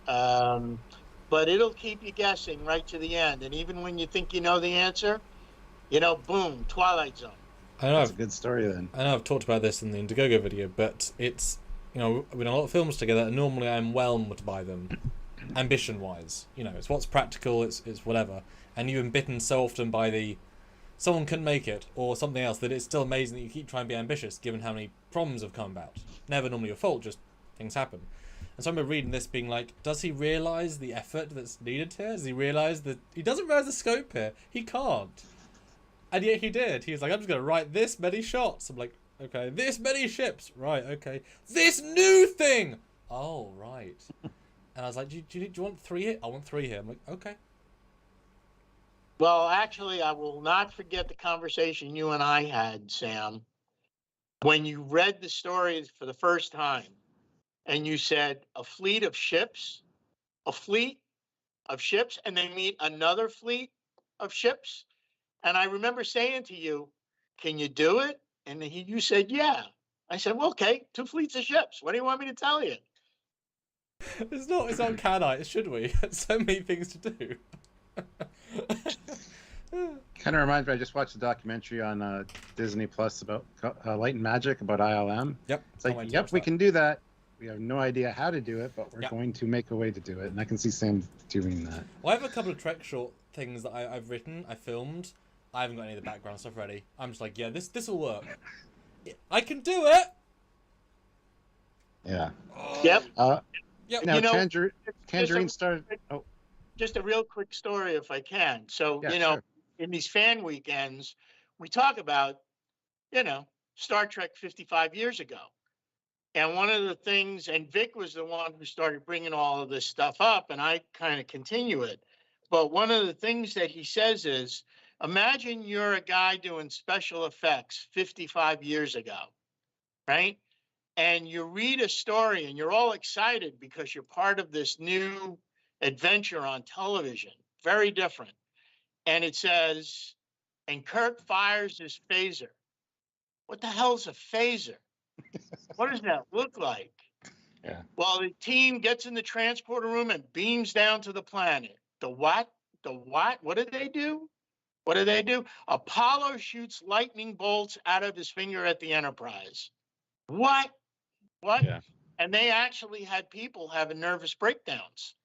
But it'll keep you guessing right to the end. And even when you think you know the answer, boom, Twilight Zone. That's a good story then. I know I've talked about this in the Indiegogo video, but it's, we've done a lot of films together, and normally I'm whelmed by them, ambition-wise. It's what's practical, it's whatever. And you've been bitten so often by someone couldn't make it, or something else, that it's still amazing that you keep trying to be ambitious, given how many problems have come about. Never normally your fault, just things happen. And so I remember reading this being like, does he realise the effort that's needed here? Does he realise that he doesn't realise the scope here? He can't. And yet he did. He was like, I'm just going to write this many shots. I'm like, okay, this many ships. Right, okay. This new thing! Oh, right. And I was like, do you want 3 here? I want 3 here. I'm like, okay. Well, actually, I will not forget the conversation you and I had, Sam, when you read the story for the first time and you said a fleet of ships, and they meet another fleet of ships. And I remember saying to you, can you do it? And you said, yeah. I said, well, okay, 2 fleets of ships. What do you want me to tell you? It's not can I? Should we? So many things to do. Kind of reminds me. I just watched a documentary on Disney Plus about Light and Magic about ILM. Yep. It's like, yep, we can do that. We have no idea how to do it, but we're Yep. going to make a way to do it. And I can see Sam doing that. Well, I have a couple of Trek short things that I've written, I filmed. I haven't got any of the background stuff ready. I'm just like, yeah, this will work. I can do it. Yeah. Yep. Yep. Now, You know, Tangerine started. Oh, Just a real quick story, if I can. So, yeah, sure. sure. In these fan weekends, we talk about, Star Trek 55 years ago. And one of the things, and Vic was the one who started bringing all of this stuff up, and I kind of continue it. But one of the things that he says is, imagine you're a guy doing special effects 55 years ago, right? And you read a story and you're all excited because you're part of this new adventure on television, very different. And it says, and Kirk fires his phaser. What the hell's a phaser? What does that look like? Yeah. Well, the team gets in the transporter room and beams down to the planet. The what? The what? What did they do? What did they do? Apollo shoots lightning bolts out of his finger at the Enterprise. What? What? Yeah. And they actually had people having nervous breakdowns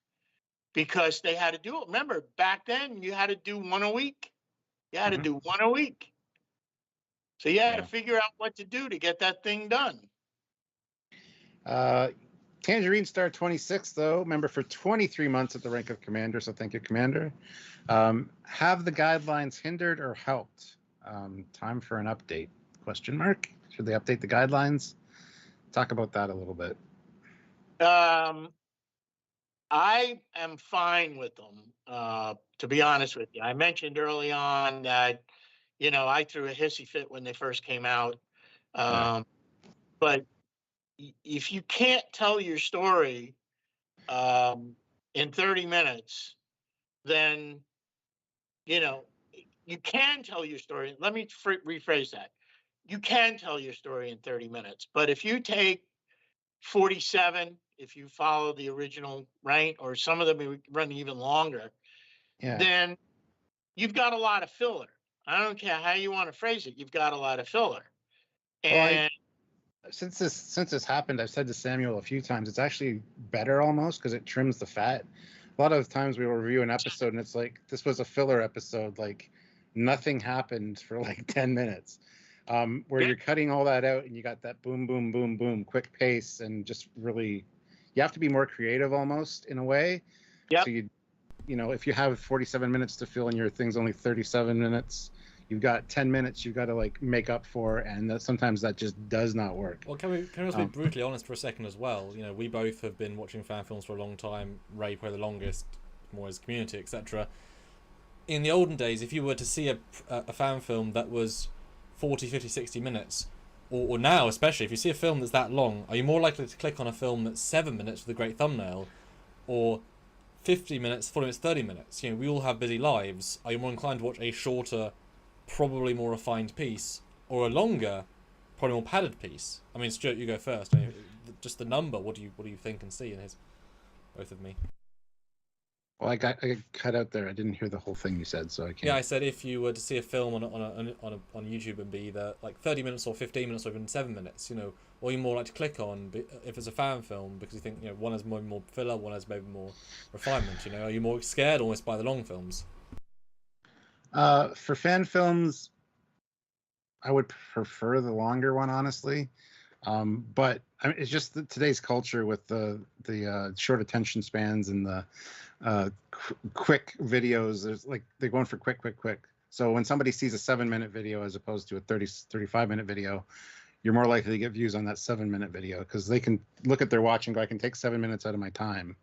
because they had to do it. Remember, back then you had to do one a week. You had to do one a week. So you had to figure out what to do to get that thing done. Tangerine Star 26, though, member for 23 months at the rank of commander, so thank you, Commander. Have the guidelines hindered or helped? Time for an update, question mark. Should they update the guidelines? Talk about that a little bit. I am fine with them, to be honest with you. I mentioned early on that, I threw a hissy fit when they first came out. But if you can't tell your story in 30 minutes, then, you can tell your story. Let me rephrase that. You can tell your story in 30 minutes. But if you take 47, if you follow the original, right, or some of them run even longer, then you've got a lot of filler. I don't care how you want to phrase it. You've got a lot of filler. And since this happened, I've said to Samuel a few times, it's actually better almost because it trims the fat. A lot of times we will review an episode and it's like, this was a filler episode. Like nothing happened for like 10 minutes. Where you're cutting all that out and you got that boom, boom, boom, boom, quick pace and just really, you have to be more creative almost in a way. Yep. So if you have 47 minutes to fill and your thing's only 37 minutes, you've got 10 minutes you've got to like make up for, and sometimes that just does not work. Well, can we also be brutally honest for a second as well? We both have been watching fan films for a long time. Ray probably the longest, more as Community, etc. In the olden days, if you were to see a fan film that was 40, 50, 60 minutes, or now especially, if you see a film that's that long, are you more likely to click on a film that's 7 minutes with a great thumbnail, or 50 minutes, 40 minutes, 30 minutes? We all have busy lives. Are you more inclined to watch a shorter, probably more refined piece, or a longer, probably more padded piece? I mean, Stuart, you go first. Just the number. What do you think and see in both of me? Well, I got cut out there. I didn't hear the whole thing you said, so I can't. Yeah, I said if you were to see a film on YouTube and be either like 30 minutes or 15 minutes or even 7 minutes, or you more like to click on if it's a fan film because you think one has more filler, one has maybe more refinement. Are you more scared almost by the long films? For fan films, I would prefer the longer one, honestly. But I mean, it's just today's culture with the short attention spans and the quick videos. There's like they're going for quick. So when somebody sees a 7-minute video as opposed to a 35-minute video, you're more likely to get views on that 7-minute video because they can look at their watch and go, I can take 7 minutes out of my time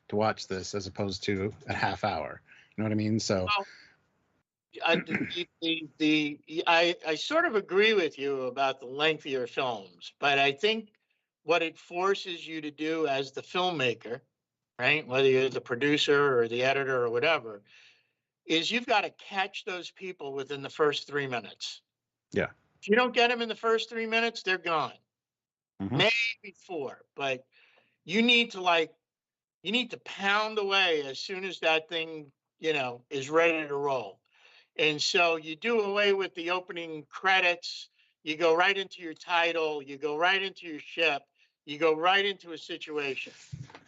to watch this as opposed to a half hour. You know what I mean? So. I sort of agree with you about the lengthier films, but I think what it forces you to do as the filmmaker, right, whether you're the producer or the editor or whatever, is you've got to catch those people within the first 3 minutes. Yeah. If you don't get them in the first 3 minutes, they're gone. Mhm. maybe 4, but you need to pound away as soon as that thing, is ready to roll. And so you do away with the opening credits, you go right into your title, you go right into your ship, you go right into a situation.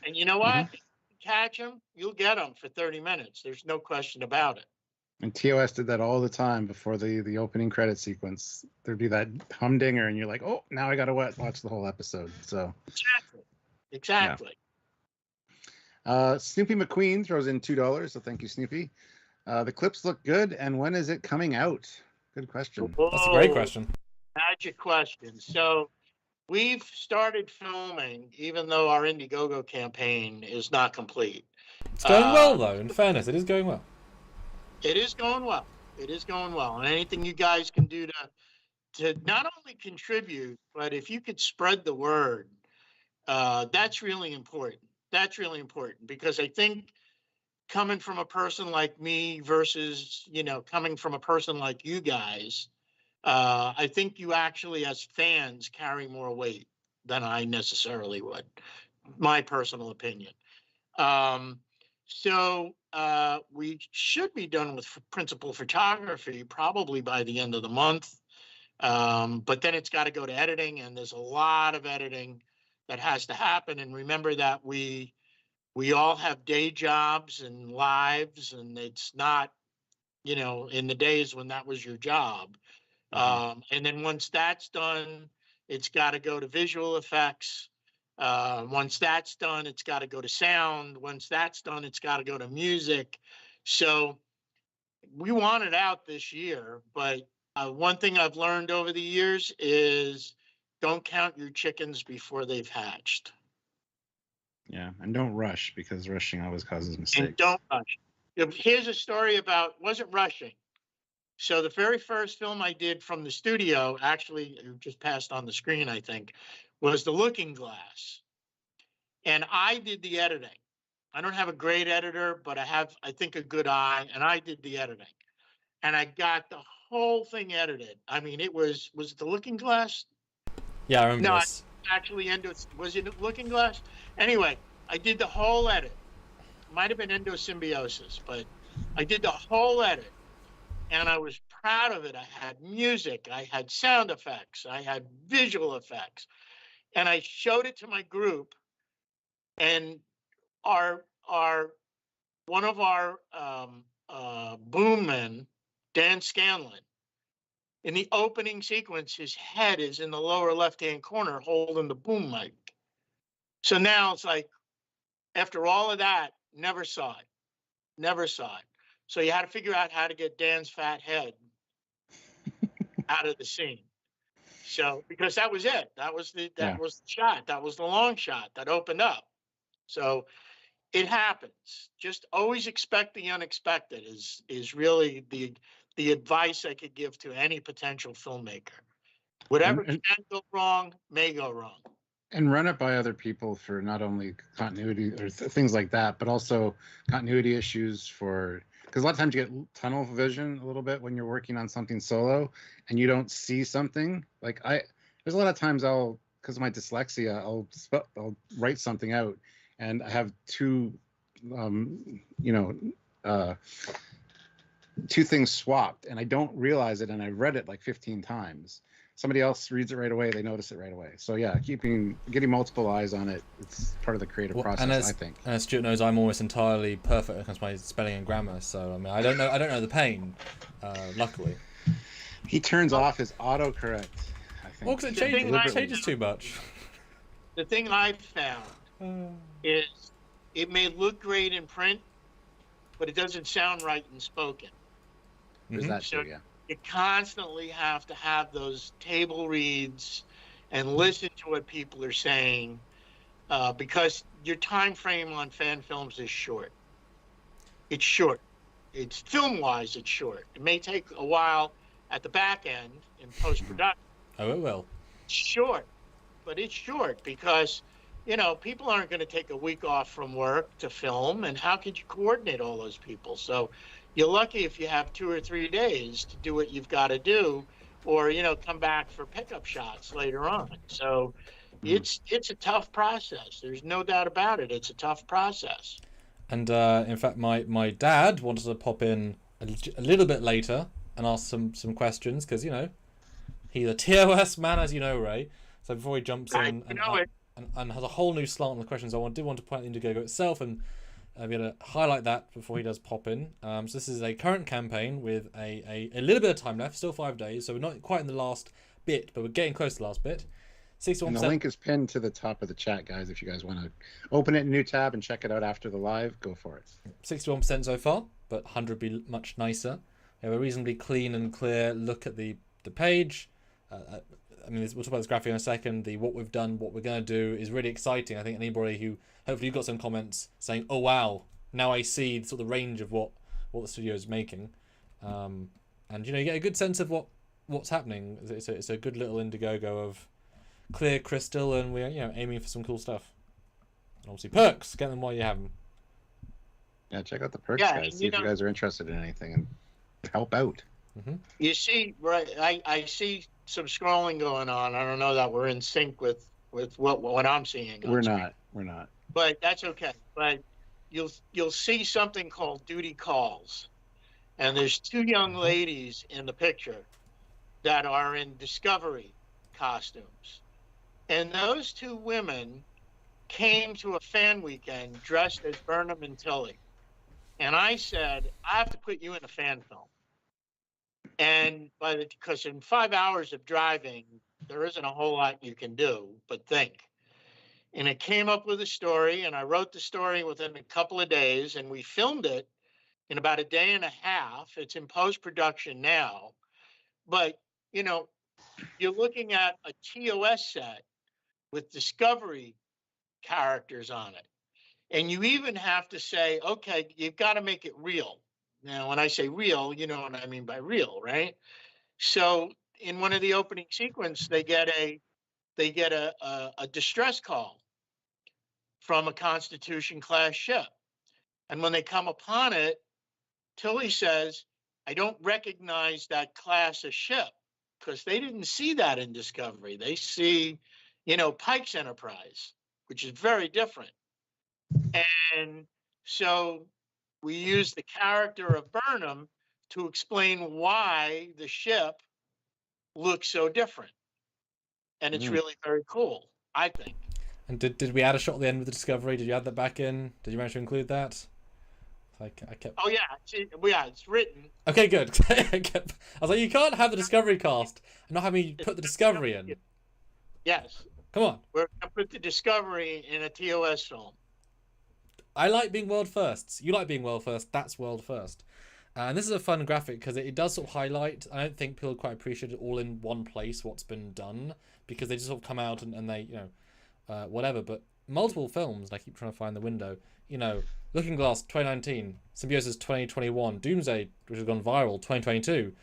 And you know what? Mhm. If you catch them, you'll get them for 30 minutes. There's no question about it. And TOS did that all the time before the opening credit sequence. There'd be that humdinger, and you're like, oh, now I gotta watch the whole episode. So Exactly. Exactly. Snoopy McQueen throws in $2. So thank you, Snoopy. The clips look good, and when is it coming out? Good question. That's a great Whoa, question. magic question. So we've started filming, even though our Indiegogo campaign is not complete. It's going well, though. In fairness, it is going well. It is going well. It is going well. And anything you guys can do to not only contribute, but if you could spread the word, that's really important. That's really important because I think coming from a person like me versus, coming from a person like you guys, I think you actually, as fans, carry more weight than I necessarily would. My personal opinion. So we should be done with principal photography probably by the end of the month. But then it's got to go to editing, and there's a lot of editing that has to happen. And remember that we all have day jobs and lives, and it's not, in the days when that was your job. And then once that's done, it's got to go to visual effects. Once that's done, it's got to go to sound. Once that's done, it's got to go to music. So we want it out this year, but one thing I've learned over the years is don't count your chickens before they've hatched. Yeah, and don't rush because rushing always causes mistakes. And don't rush. Here's a story wasn't rushing. So the very first film I did from the studio, actually it just passed on the screen, I think, was The Looking Glass. And I did the editing. I don't have a great editor, but I have, I think, a good eye, and I did the editing. And I got the whole thing edited. I mean, was it The Looking Glass? Yeah, I remember No, this. actually, was it Looking Glass? Anyway, I did the whole edit. Might have been Endosymbiosis, but I did the whole edit. And I was proud of it. I had music, I had sound effects, I had visual effects. And I showed it to my group, and one of our boom men, Dan Scanlon, in the opening sequence, his head is in the lower left-hand corner holding the boom mic. So now it's like, after all of that, never saw it. So you had to figure out how to get Dan's fat head out of the scene. So, because that was it. That was the shot. That was the long shot that opened up. So it happens. Just always expect the unexpected is really the advice I could give to any potential filmmaker. Whatever can go wrong may go wrong. And run it by other people for not only continuity or things like that, but also continuity issues because a lot of times you get tunnel vision a little bit when you're working on something solo and you don't see something. Like there's a lot of times because of my dyslexia, I'll write something out and I have two things swapped and I don't realize it, and I've read it like 15 times. Somebody else reads it right away, they notice it right away. So yeah, getting multiple eyes on it, it's part of the creative process, I think. And as Stuart knows, I'm almost entirely perfect when it comes to my spelling and grammar, so I mean I don't know the pain, luckily. He turns off his autocorrect, I think. Well, because it changes too much. The thing I've found is it may look great in print, but it doesn't sound right in spoken. There's that too, yeah. You constantly have to have those table reads and listen to what people are saying, because your time frame on fan films is short. It's short. It's film-wise, it's short. It may take a while at the back end in post-production. Oh, it will. It's short, but it's short because, people aren't going to take a week off from work to film, and how could you coordinate all those people? So you're lucky if you have 2 or 3 days to do what you've got to do, or, come back for pickup shots later on. So, It's a tough process. There's no doubt about it. It's a tough process. And in fact, my dad wanted to pop in a little bit later and ask some questions because he's a TOS man, as you know, Ray. So before he jumps in and has a whole new slant on the questions, I did want to point out Indiegogo itself and be able to highlight that before he does pop in. So this is a current campaign with a little bit of time left, still 5 days. So we're not quite in the last bit, but we're getting close to the last bit. 61%. And the link is pinned to the top of the chat, guys. If you guys want to open it in a new tab and check it out after the live, go for it. 61% so far, but 100 would be much nicer. We have a reasonably clean and clear look at the page. We'll talk about this graphic in a second. What we've done, what we're going to do is really exciting. I think anybody who, hopefully you've got some comments saying, oh wow, now I see sort of the range of what the studio is making. And you get a good sense of what's happening. It's a good little Indiegogo of clear crystal, and we're aiming for some cool stuff. And obviously perks, get them while you have them. Yeah, check out the perks, guys. See if you guys are interested in anything and help out. Mm-hmm. You see, right? I see some scrolling going on. I don't know that we're in sync with what I'm seeing. We're not. But that's okay. But you'll see something called duty calls, and there's two young ladies in the picture that are in Discovery costumes. And those two women came to a fan weekend dressed as Burnham and Tilly. And I said, I have to put you in a fan film. And because in 5 hours of driving, there isn't a whole lot you can do but think. And it came up with a story, and I wrote the story within a couple of days, and we filmed it in about a day and a half. It's in post-production now. But, you're looking at a TOS set with Discovery characters on it. And you even have to say, okay, you've got to make it real. Now, when I say real, you know what I mean by real, right? So in one of the opening sequence, they get a distress call from a Constitution class ship. And when they come upon it, Tilly says, I don't recognize that class of ship, because they didn't see that in Discovery. They see, Pike's Enterprise, which is very different. And so we use the character of Burnham to explain why the ship looks so different. And it's really very cool, I think. And did we add a shot at the end with the Discovery? Did you add that back in? Did you manage to include that? I kept... Oh yeah, it's written. Okay, good. I was like, you can't have the Discovery cast and not have me put the Discovery in. Yes. Come on. We're gonna put the Discovery in a TOS film. I like being world firsts. You like being world first. That's world first. And this is a fun graphic because it does sort of highlight. I don't think people quite appreciate it all in one place what's been done, because they just sort of come out and they whatever. But multiple films, and I keep trying to find the window. Looking Glass 2019, Symbiosis 2021, Doomsday, which has gone viral 2022,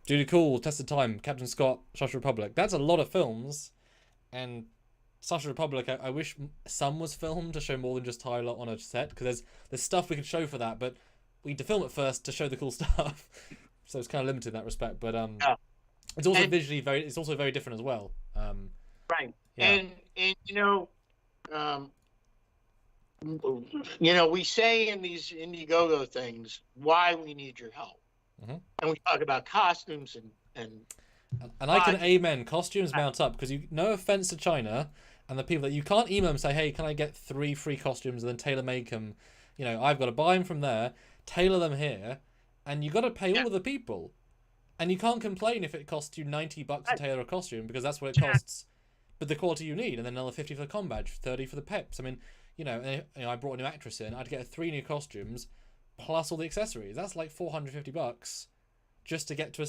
Duty Cool, Test of Time, Captain Scott, Star Trek Republic. That's a lot of films, and Star Trek Republic, I wish some was filmed to show more than just Tyler on a set, because there's stuff we could show for that, but we need to film it first to show the cool stuff. So it's kind of limited in that respect, but it's also visually it's also very different as well. Right. Yeah. And we say in these Indiegogo things why we need your help, and we talk about costumes and I can amen costumes mount up, because no offense to China and the people that you can't email them and say, hey, can I get 3 free costumes and then tailor make them? I've got to buy them from there, tailor them here, and you got to pay all of the people, and you can't complain if it costs you $90 to tailor a costume, because that's what it costs. But the quality you need, and then another 50 for the com badge, 30 for the peps. I mean, I brought a new actress in. I'd get 3 new costumes plus all the accessories. That's like $450 just to get to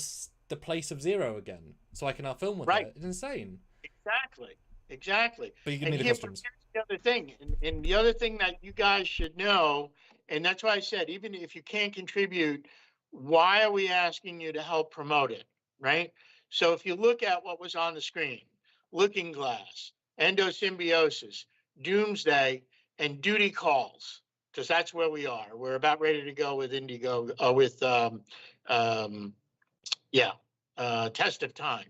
the place of 0 again, so I can now film with it. It's insane. Exactly. But you can need the costumes. Here's the other thing, and the other thing that you guys should know, and that's why I said, even if you can't contribute, why are we asking you to help promote it, right? So if you look at what was on the screen, Looking Glass, Endosymbiosis, Doomsday, and Duty Calls, because that's where we are. We're about ready to go with Test of Time.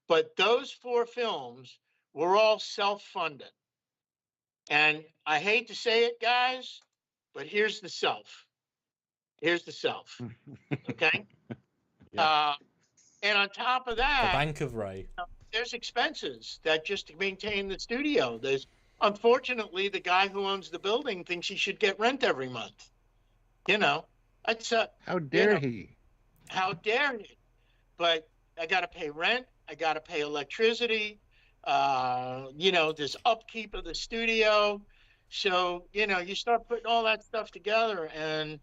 But those 4 films we're all self-funded. And I hate to say it, guys, but here's the self. Here's the self. Okay. Yeah. And on top of The that, Bank of Ray. there's expenses that just to maintain the studio. There's unfortunately the guy who owns the building thinks he should get rent every month. You know, that's How dare know, he? how dare he? But I got to pay rent. I got to pay electricity. You know, there's upkeep of the studio. So, you know, you start putting all that stuff together and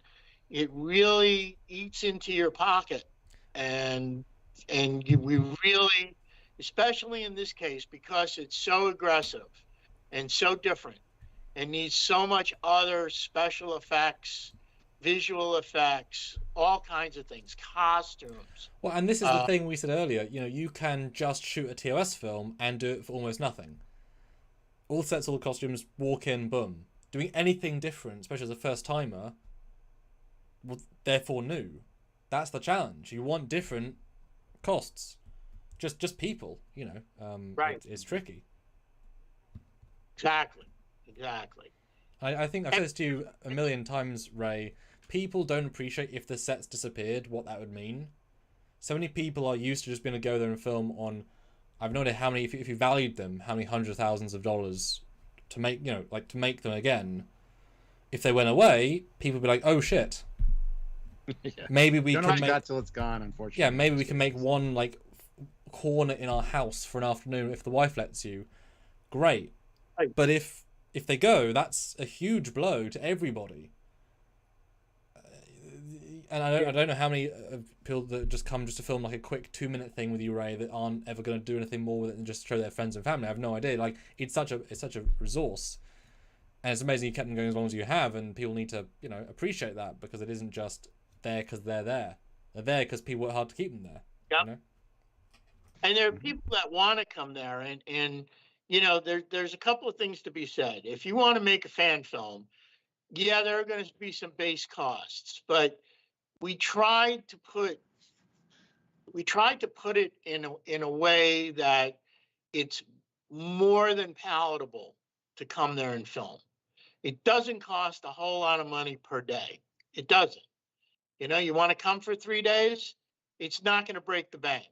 it really eats into your pocket. And we really, especially in this case, because it's so aggressive and so different and needs so much other special effects, visual effects, all kinds of things, costumes. Well, and this is the thing we said earlier. You know, you can just shoot a TOS film and do it for almost nothing. All sets, all the costumes, walk in, boom. Doing anything different, especially as a first timer, well, therefore new. That's the challenge. You want different costs. Just people, you know. Right. It's tricky. Exactly. I think I've said this to you a million times, Ray. People don't appreciate if the sets disappeared, what that would mean. So many people are used to just being able to go there and film on, I've no idea how many, if you valued them, how many hundreds of thousands of dollars to make, you know, like to make them again. If they went away, people would be like, oh shit. Yeah. Maybe we Don't know can how you make, got till it's gone, unfortunately. yeah, maybe we can make one like corner in our house for an afternoon if the wife lets you. Great. Right. But if they go, that's a huge blow to everybody. And I don't know how many people that just come just to film like a quick 2-minute thing with you, Ray, that aren't ever going to do anything more with it than just show their friends and family. I have no idea. Like it's such a resource, and it's amazing you kept them going as long as you have. And people need to, you know, appreciate that because it isn't just there because they're there. They're there because people work hard to keep them there. Yep. You know? And there are people that want to come there, and you know, there's a couple of things to be said. If you want to make a fan film, yeah, there are going to be some base costs, but we tried to put it in a way that it's more than palatable to come there and film. It doesn't cost a whole lot of money per day. It doesn't. You know, you want to come for 3 days, it's not going to break the bank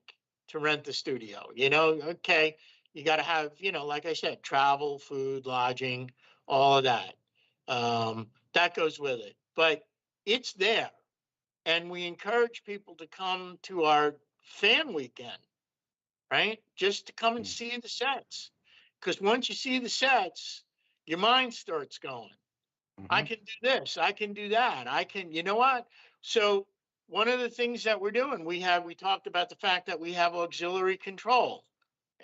to rent the studio. You know, okay, you got to have, you know, like I said, travel, food, lodging, all of that. That goes with it. But it's there. And we encourage people to come to our fan weekend, right? Just to come and see the sets. Because once you see the sets, your mind starts going. I can do this. I can do that. I can, you know what? So one of the things that we're doing, we talked about the fact that we have auxiliary control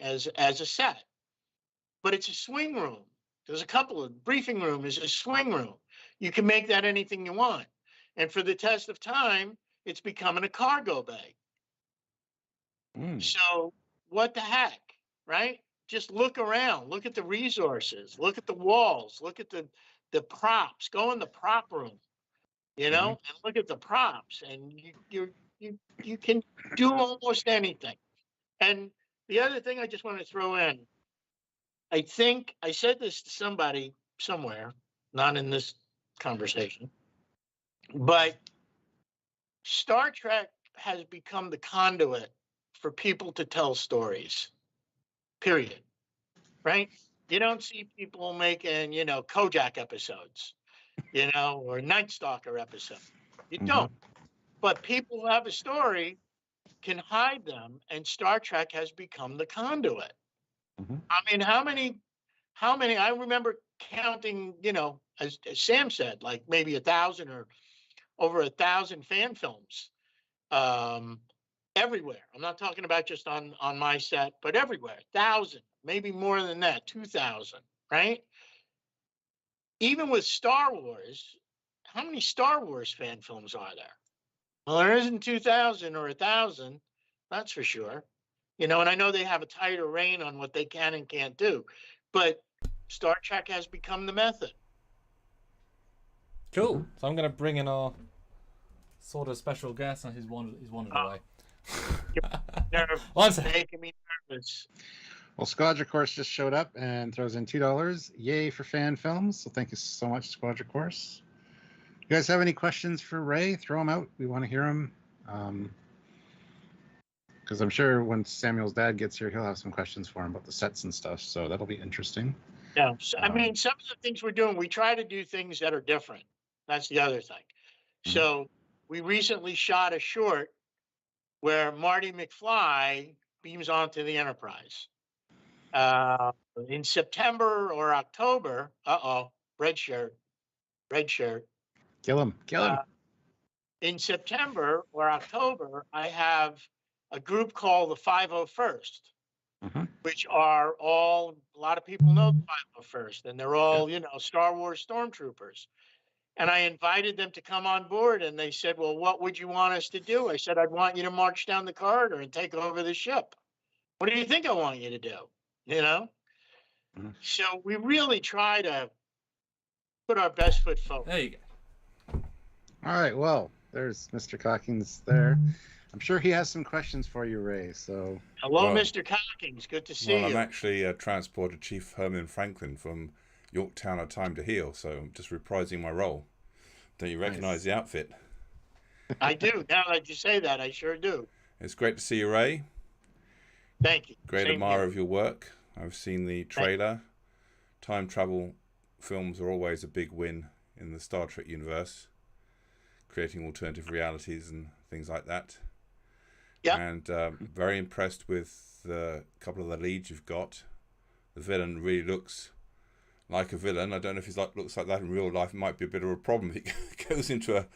as a set, but it's a swing room. There's a couple of briefing room is a swing room. You can make that anything you want. And for the test of time, it's becoming a cargo bay. So what the heck, right? Just look around, look at the resources, look at the walls, look at the props, go in the prop room, you know, and look at the props, and you can do almost anything. And the other thing I just want to throw in, I think I said this to somebody somewhere, not in this conversation, but Star Trek has become the conduit for people to tell stories, period. Right? You don't see people making, you know, Kojak episodes, you know, or Night Stalker episodes. You don't. But people who have a story can hide them, and Star Trek has become the conduit. I mean, how many, I remember counting, you know, as Sam said, like maybe 1,000 or over 1,000 fan films everywhere. I'm not talking about just on my set, but everywhere, 1,000, maybe more than that, 2,000, right? Even with Star Wars, how many Star Wars fan films are there? Well, there isn't 2,000 or 1,000, that's for sure. You know, and I know they have a tighter rein on what they can and can't do, but Star Trek has become the method. Cool. So I'm going to bring in our sort of special guest, and he's wandered away. You're One sec. making me nervous. Well, Squadra Course just showed up and throws in $2. Yay for fan films. So thank you so much, Squadra Course. You guys have any questions for Ray? Throw them out. We want to hear them. Because I'm sure when Samuel's dad gets here, he'll have some questions for him about the sets and stuff. So that'll be interesting. Yeah. So, I mean, some of the things we're doing, we try to do things that are different. That's the other thing. So we recently shot a short where Marty McFly beams onto the Enterprise. In September or October, red shirt. Kill him. In September or October, I have a group called the 501st, which are all, a lot of people know the 501st, and they're all, Star Wars stormtroopers. And I invited them to come on board, and they said, well, what would you want us to do? I said, I'd want you to march down the corridor and take over the ship. What do you think I want you to do? So we really try to put our best foot forward. There you go. All right. Well, there's Mr. Cockings there. I'm sure he has some questions for you, Ray. So hello, Mr. Cockings. Good to see you. I'm actually Transporter Chief Herman Franklin from Yorktown A Time to Heal, so I'm just reprising my role. Don't you recognize the outfit? I do. Now that you say that, I sure do. It's great to see you, Ray. Thank you. Great Same admirer here. of your work. I've seen the trailer. Time travel films are always a big win in the Star Trek universe, creating alternative realities and things like that. Yeah. And very impressed with a couple of the leads you've got. The villain really looks like a villain. I don't know if he looks like that in real life. It might be a bit of a problem. He goes into a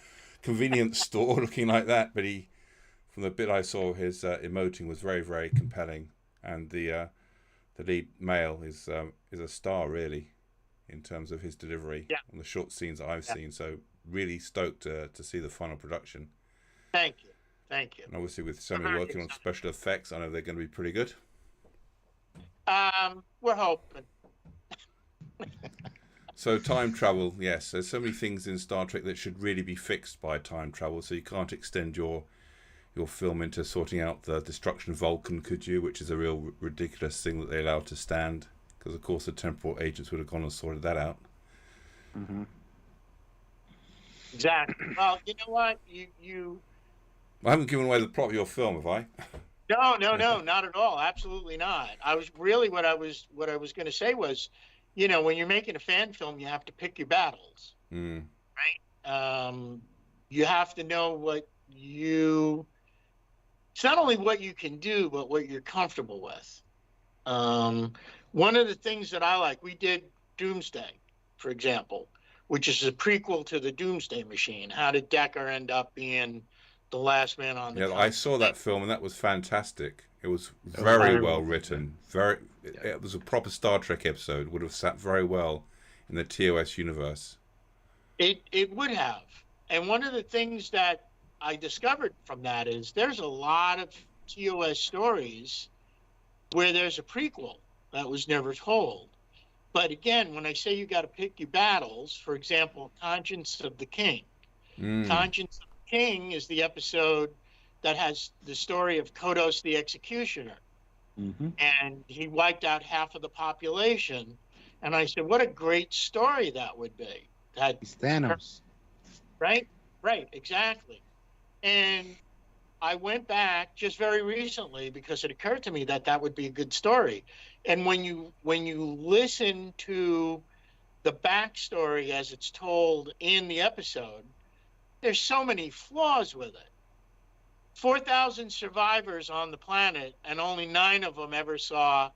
convenience store looking like that, but from the bit I saw, his emoting was very, very compelling, and the lead male is a star really in terms of his delivery on the short scenes that I've seen. So really stoked to see the final production. Thank you. And obviously with Samuel working on special effects, I know they're going to be pretty good. We're hoping. So time travel, yes. There's so many things in Star Trek that should really be fixed by time travel. So you can't extend your film into sorting out the destruction of Vulcan, could you? Which is a real ridiculous thing that they allowed to stand, because of course the temporal agents would have gone and sorted that out. Exactly. Well, you know what? You. I haven't given away the plot of your film, have I? No, not at all. Absolutely not. I was really what I was going to say was, when you're making a fan film, you have to pick your battles, right? You have to know what it's not only what you can do, but what you're comfortable with. One of the things that I like, we did Doomsday, for example, which is a prequel to the Doomsday Machine. How did Decker end up being the last man on the Yeah, planet? I saw that film and that was fantastic. It was very well written. It was a proper Star Trek episode. Would have sat very well in the TOS universe. It would have. And one of the things that I discovered from that is there's a lot of TOS stories where there's a prequel that was never told. But again, when I say you got to pick your battles, for example, Conscience of the King. Conscience of the King is the episode that has the story of Kodos the Executioner. And he wiped out half of the population. And I said, what a great story that would be. He's Thanos. Right, exactly. And I went back just very recently because it occurred to me that would be a good story. And when you listen to the backstory as it's told in the episode, there's so many flaws with it. 4,000 survivors on the planet, and only 9 of them ever saw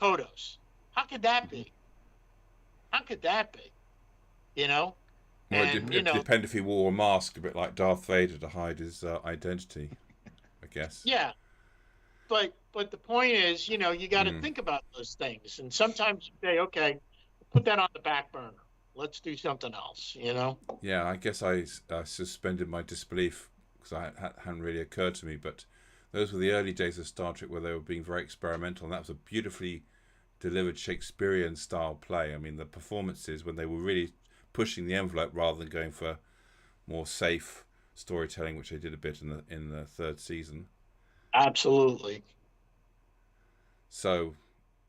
Kodos. How could that be? Well, it depends if he wore a mask, a bit like Darth Vader, to hide his identity, I guess. Yeah. But the point is, you got to think about those things. And sometimes you say, okay, put that on the back burner. Let's do something else, Yeah, I guess I suspended my disbelief because it hadn't really occurred to me. But those were the early days of Star Trek where they were being very experimental. And that was a beautifully delivered Shakespearean-style play. I mean, the performances, when they were really pushing the envelope rather than going for more safe storytelling, which they did a bit in the third season. Absolutely. So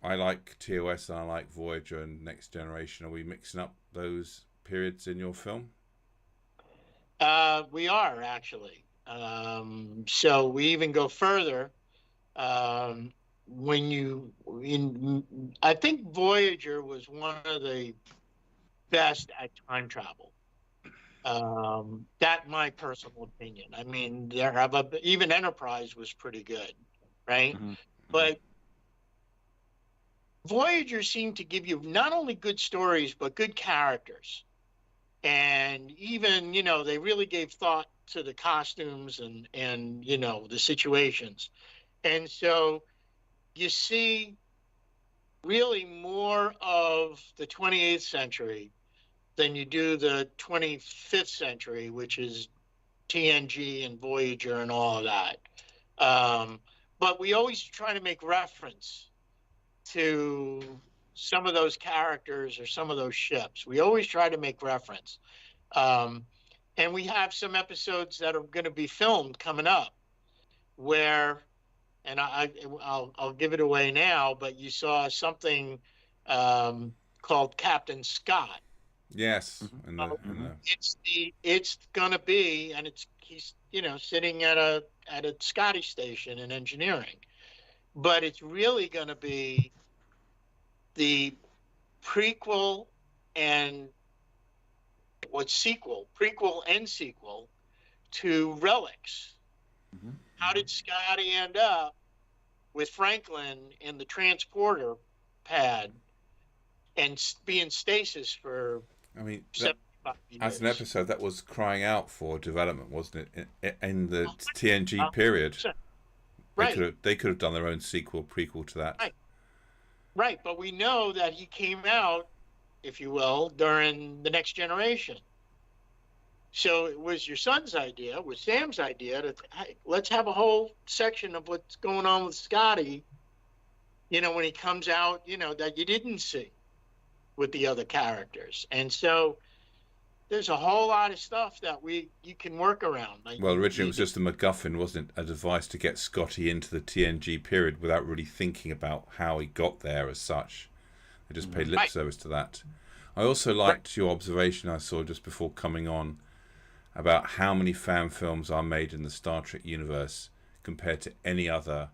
I like TOS and I like Voyager and Next Generation. Are we mixing up those periods in your film? We are actually. So we even go further. I think Voyager was one of the best at time travel. That my personal opinion. I mean, even Enterprise was pretty good, right? Mm-hmm. But Voyager seemed to give you not only good stories but good characters, and even they really gave thought to the costumes and the situations, and so you see really more of the 28th century than you do the 25th century, which is TNG and Voyager and all of that. But we always try to make reference to some of those characters or some of those ships. We always try to make reference. And we have some episodes that are going to be filmed coming up where, and I'll give it away now, but you saw something called Captain Scott. Yes. It's gonna be, and he's sitting at a Scottish station in engineering, but it's really gonna be the prequel and prequel and sequel to Relics. Mm-hmm. How did Scotty end up with Franklin in the transporter pad and be in stasis for? I mean, years. as an episode, that was crying out for development, wasn't it? In the TNG period, right? They could have done their own prequel to that. Right. But we know that he came out, if you will, during the Next Generation. So it was your son's idea, was Sam's idea to, hey, let's have a whole section of what's going on with Scotty. When he comes out, that you didn't see with the other characters. And so there's a whole lot of stuff that you can work around. Well, originally it was just a MacGuffin, wasn't it? A device to get Scotty into the TNG period without really thinking about how he got there as such. They just paid lip service to that. I also liked your observation I saw just before coming on about how many fan films are made in the Star Trek universe compared to any other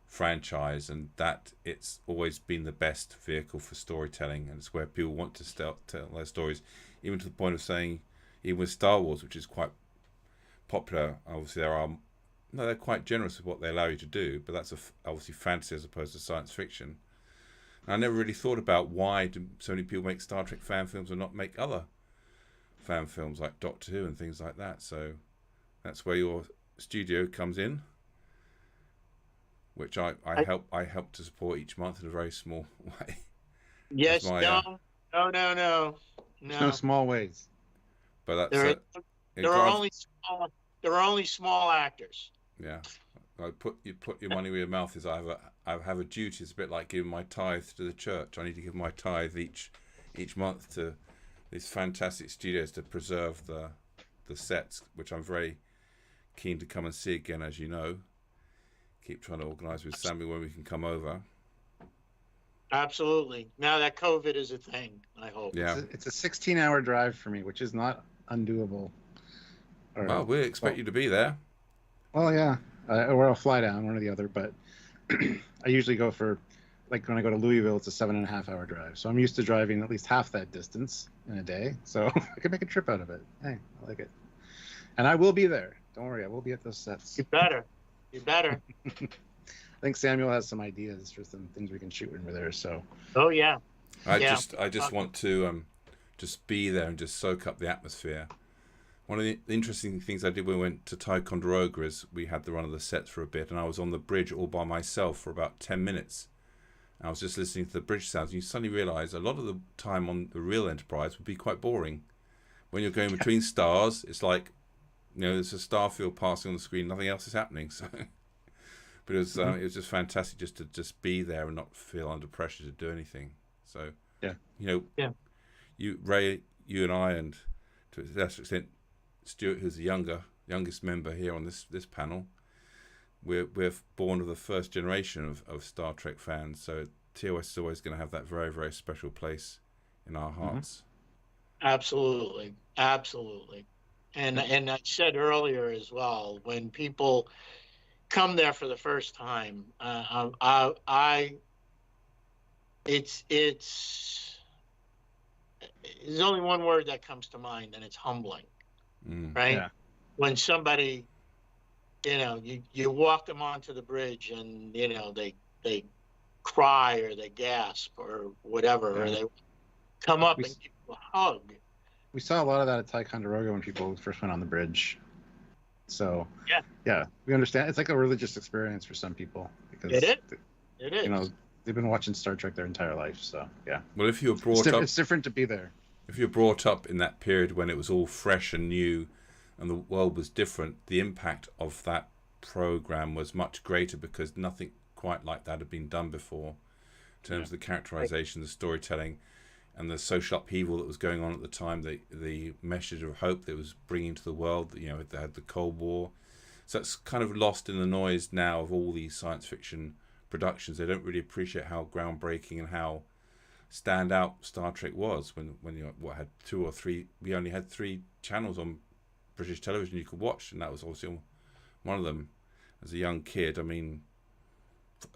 franchise, and that it's always been the best vehicle for storytelling, and it's where people want to tell their stories, even to the point of saying, even with Star Wars, which is quite popular, obviously they're quite generous with what they allow you to do, but that's obviously fantasy as opposed to science fiction. And I never really thought about why do so many people make Star Trek fan films and not make other fan films like Doctor Who and things like that. So that's where your studio comes in, which I help to support each month in a very small way. Yes, No. No small ways. But there are only small actors. Yeah, put your money where your mouth is. I have a duty. It's a bit like giving my tithe to the church. I need to give my tithe each month to these fantastic studios to preserve the sets, which I'm very keen to come and see again, as you know. Keep trying to organise with Sammy when we can come over. Absolutely. Now that COVID is a thing, I hope. Yeah. It's a 16-hour drive for me, which is not undoable. Well, we expect you to be there. Well, yeah. Or I'll fly down, one or the other. But I usually go for, like when I go to Louisville, it's a 7.5-hour drive. So I'm used to driving at least half that distance in a day. So I can make a trip out of it. Hey, I like it. And I will be there. Don't worry, I will be at those sets. You better. I think Samuel has some ideas for some things we can shoot when we're there. So. Oh yeah. I just want to just be there and just soak up the atmosphere. One of the interesting things I did when we went to Ticonderoga is we had the run of the sets for a bit, and I was on the bridge all by myself for about 10 minutes. And I was just listening to the bridge sounds, and you suddenly realise a lot of the time on the real Enterprise would be quite boring. When you're going between stars, it's like, there's a star field passing on the screen, nothing else is happening. So, but it was just fantastic just to be there and not feel under pressure to do anything. So, you, Ray, you and I, and to a lesser extent, Stuart, who's the youngest member here on this panel, we're born of the first generation of Star Trek fans. So TOS is always going to have that very, very special place in our hearts. Absolutely, absolutely. And I said earlier as well, when people come there for the first time, it's there's only one word that comes to mind, and it's humbling, right? Yeah. When somebody, you walk them onto the bridge, and they cry or they gasp or whatever, or Yeah. they come up We- and give you a hug. We saw a lot of that at Ticonderoga when people first went on the bridge. So yeah, we understand. It's like a religious experience for some people because It is. you know, they've been watching Star Trek their entire life. So yeah. Well, if you were brought up, It's different to be there. if you're brought up in that period when it was all fresh and new and the world was different, the impact of that program was much greater because nothing quite like that had been done before in terms of the characterization, the storytelling, and the social upheaval that was going on at the time, the message of hope that it was bringing to the world. They had the Cold War. So it's kind of lost in the noise now of all these science fiction productions. They don't really appreciate how groundbreaking and how standout Star Trek was when you had 2 or 3. We only had 3 channels on British television you could watch, and that was obviously one of them. As a young kid, I mean,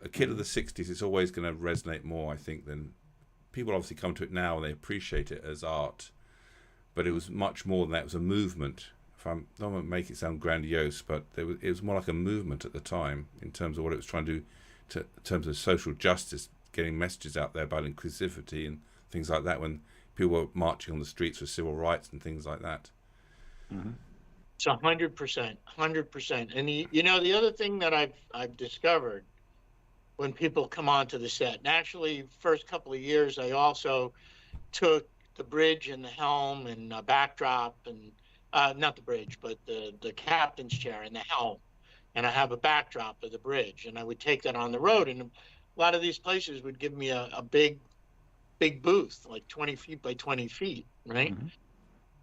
a kid of the 60s, it's always going to resonate more, I think, than people obviously come to it now and they appreciate it as art. But it was much more than that. It was a movement. I don't want to make it sound grandiose, but it was more like a movement at the time in terms of what it was trying to do in terms of social justice, getting messages out there about inclusivity and things like that when people were marching on the streets for civil rights and things like that. Mm-hmm. It's 100%, 100%. And the other thing that I've discovered when people come onto the set, and actually first couple of years, I also took the bridge and the helm and a backdrop and not the bridge, but the captain's chair and the helm. And I have a backdrop of the bridge, and I would take that on the road. And a lot of these places would give me a big booth, like 20 feet by 20 feet, right? Mm-hmm.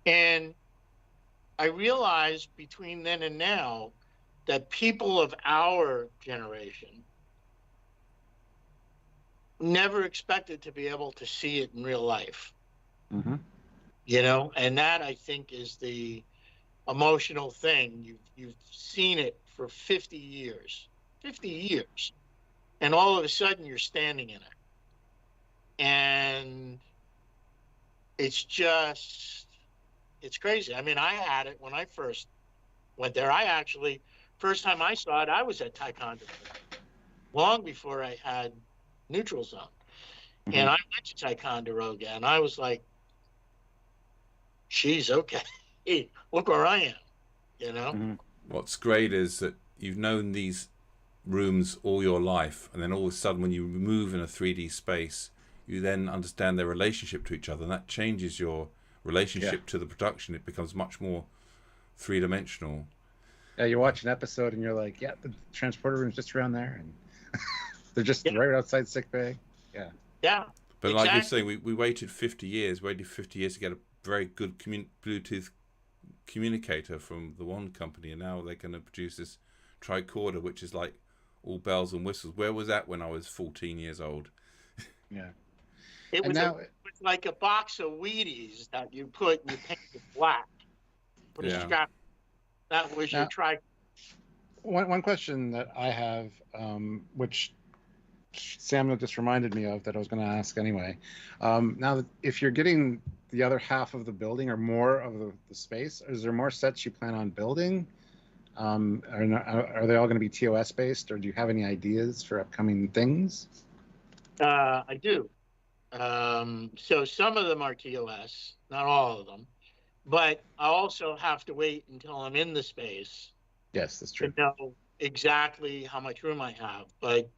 And I realized between then and now that people of our generation never expected to be able to see it in real life. Mm-hmm. And that, I think, is the emotional thing. You've seen it for 50 years, and all of a sudden you're standing in it, and it's crazy. I mean, I had it when I first went there. First time I saw it, I was at Ticonderoga, long before I had Neutral Zone. Mm-hmm. And I went to Ticonderoga, and I was like, geez, okay, hey, look where I am, Mm-hmm. What's great is that you've known these rooms all your life, and then all of a sudden when you move in a 3D space, you then understand their relationship to each other, and that changes your relationship to the production. It becomes much more three-dimensional. Yeah, you watch an episode and you're like, yeah, the transporter room's just around there, and they're just right outside sick bay. Yeah. Yeah. But exactly. like you're saying, we waited 50 years to get a very good Bluetooth communicator from the one company, and now they're going to produce this tricorder, which is like all bells and whistles. Where was that when I was 14 years old? Yeah. It was like a box of Wheaties that you put and you painted black. Yeah. That was your tricorder. One question that I have, which Samuel just reminded me of that I was going to ask anyway. Now, if you're getting the other half of the building or more of the space, is there more sets you plan on building? Are they all going to be TOS based, or do you have any ideas for upcoming things? I do. So some of them are TOS, not all of them. But I also have to wait until I'm in the space. Yes, that's true. To know exactly how much room I have. But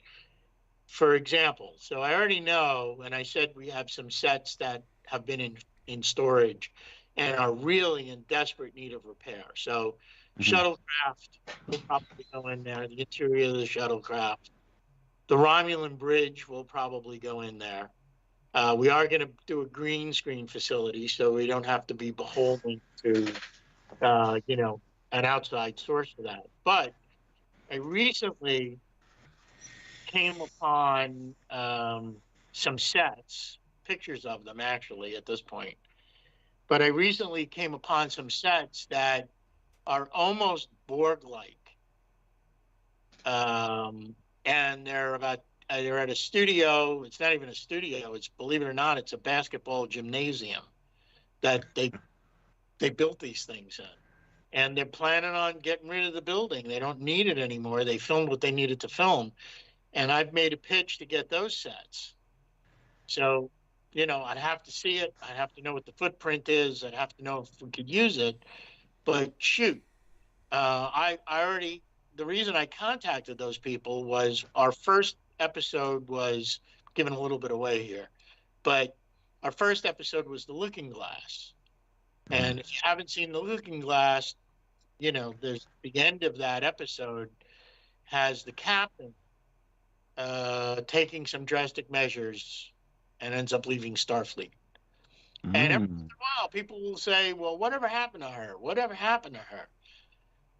for example, so I already know, and I said we have some sets that have been in storage and are really in desperate need of repair. So shuttlecraft will probably go in there, the interior of the shuttlecraft. The Romulan bridge will probably go in there. We are going to do a green screen facility, so we don't have to be beholden to, an outside source for that. But I recently came upon some sets, pictures of them actually at this point. But I recently came upon some sets that are almost Borg-like. And they're at a studio. It's not even a studio. It's, believe it or not, it's a basketball gymnasium that they built these things in. And they're planning on getting rid of the building. They don't need it anymore. They filmed what they needed to film. And I've made a pitch to get those sets. So, you know, I'd have to see it. I'd have to know what the footprint is. I'd have to know if we could use it. But shoot, I already, the reason I contacted those people was our first episode was, giving a little bit away here, but our first episode was The Looking Glass. And if you haven't seen The Looking Glass, you know, there's the end of that episode has the captain taking some drastic measures and ends up leaving Starfleet. And every once in a while, people will say, well, whatever happened to her? Whatever happened to her?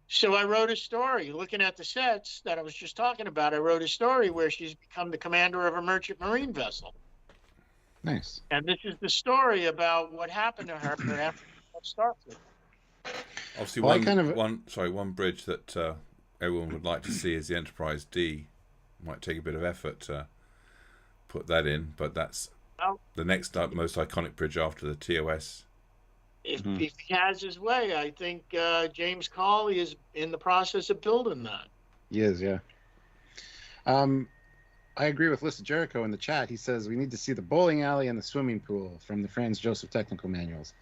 So I wrote a story looking at the sets that I was just talking about. I wrote a story where she's become the commander of a merchant marine vessel. Nice. And this is the story about what happened to her after Starfleet. Obviously, Well, one bridge that everyone would like to see is the Enterprise D. Might take a bit of effort to put that in, but that's the next most iconic bridge after the TOS. If he has his way, I think James Cawley is in the process of building that. He is, yeah. I agree with Lista Jericho in the chat. He says we need to see the bowling alley and the swimming pool from the Franz Joseph technical manuals.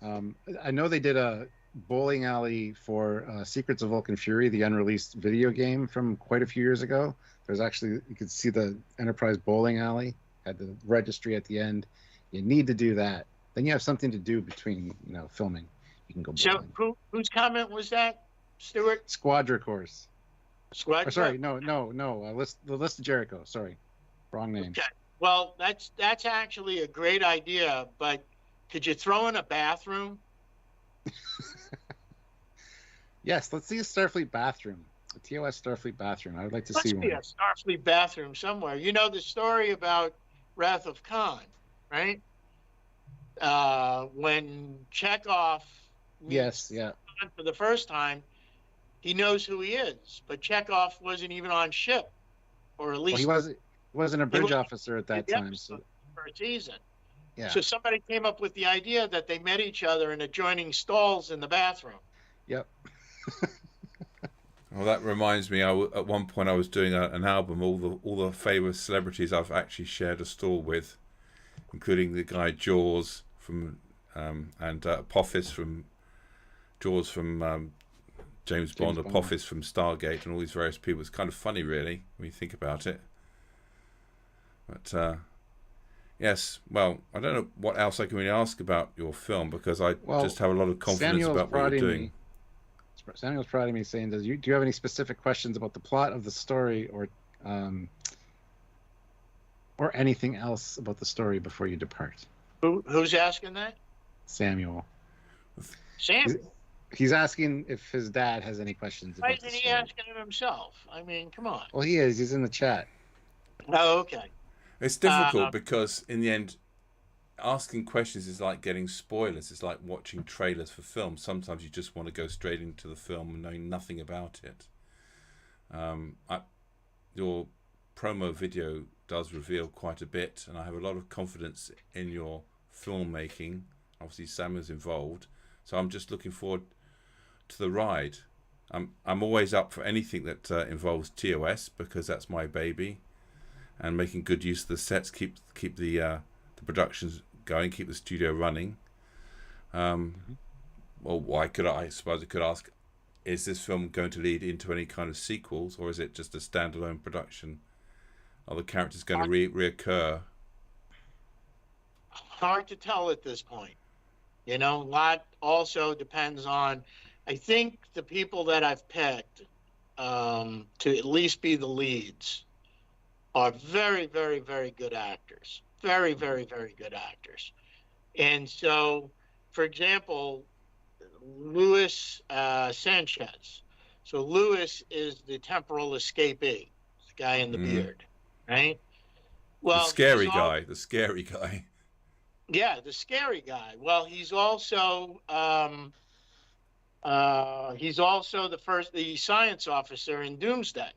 I know they did a bowling alley for Secrets of Vulcan Fury, the unreleased video game from quite a few years ago. There's actually, you could see the Enterprise bowling alley, had the registry at the end. You need to do that. Then you have something to do between, you know, filming. You can go bowling. So whose comment was that, Stuart? Squadra Course. Squadra? Sorry, no. The List of Jericho. Sorry, wrong name. Okay. Well, that's actually a great idea, but could you throw in a bathroom? Yes, let's see a Starfleet bathroom. A TOS Starfleet bathroom. I would like to see one. Must be a Starfleet bathroom somewhere. You know the story about Wrath of Khan, right? When Chekhov meets Khan for the first time, he knows who he is, but Chekhov wasn't even on ship, or at least he wasn't a bridge officer at that time. So first season. Yeah. So somebody came up with the idea that they met each other in adjoining stalls in the bathroom. Yep. Well, that reminds me. At one point, I was doing an album. All the famous celebrities I've actually shared a stall with, including the guy Jaws from and Apophis from Jaws from James Bond, Apophis from Stargate, and all these various people. It's kind of funny, really, when you think about it. But yes, well, I don't know what else I can really ask about your film, because I just have a lot of confidence about what you're doing. Samuel's prodding me, saying, do you have any specific questions about the plot of the story, or anything else about the story before you depart? Who's asking that? Samuel. Samuel? He's asking if his dad has any questions about the story. Why isn't he asking it himself? I mean, come on. Well, he is. He's in the chat. Oh, okay. It's difficult because, in the end, asking questions is like getting spoilers. It's like watching trailers for films. Sometimes you just want to go straight into the film knowing nothing about it. Your promo video does reveal quite a bit, and I have a lot of confidence in your filmmaking. Obviously, Sam is involved, so I'm just looking forward to the ride. I'm always up for anything that involves TOS, because that's my baby, and making good use of the sets, keep the productions going, keep the studio running. Well, I suppose I could ask, is this film going to lead into any kind of sequels, or is it just a standalone production? Are the characters going to reoccur? Hard to tell at this point. You know, a lot also depends on, I think the people that I've picked to at least be the leads are very, very, very good actors. Very, very, very good actors. And so, for example, Luis Sanchez. So Luis is the temporal escapee, the guy in the beard, right? Well, The scary he's guy. The scary guy. Yeah, the scary guy. Well, he's also the science officer in Doomsday,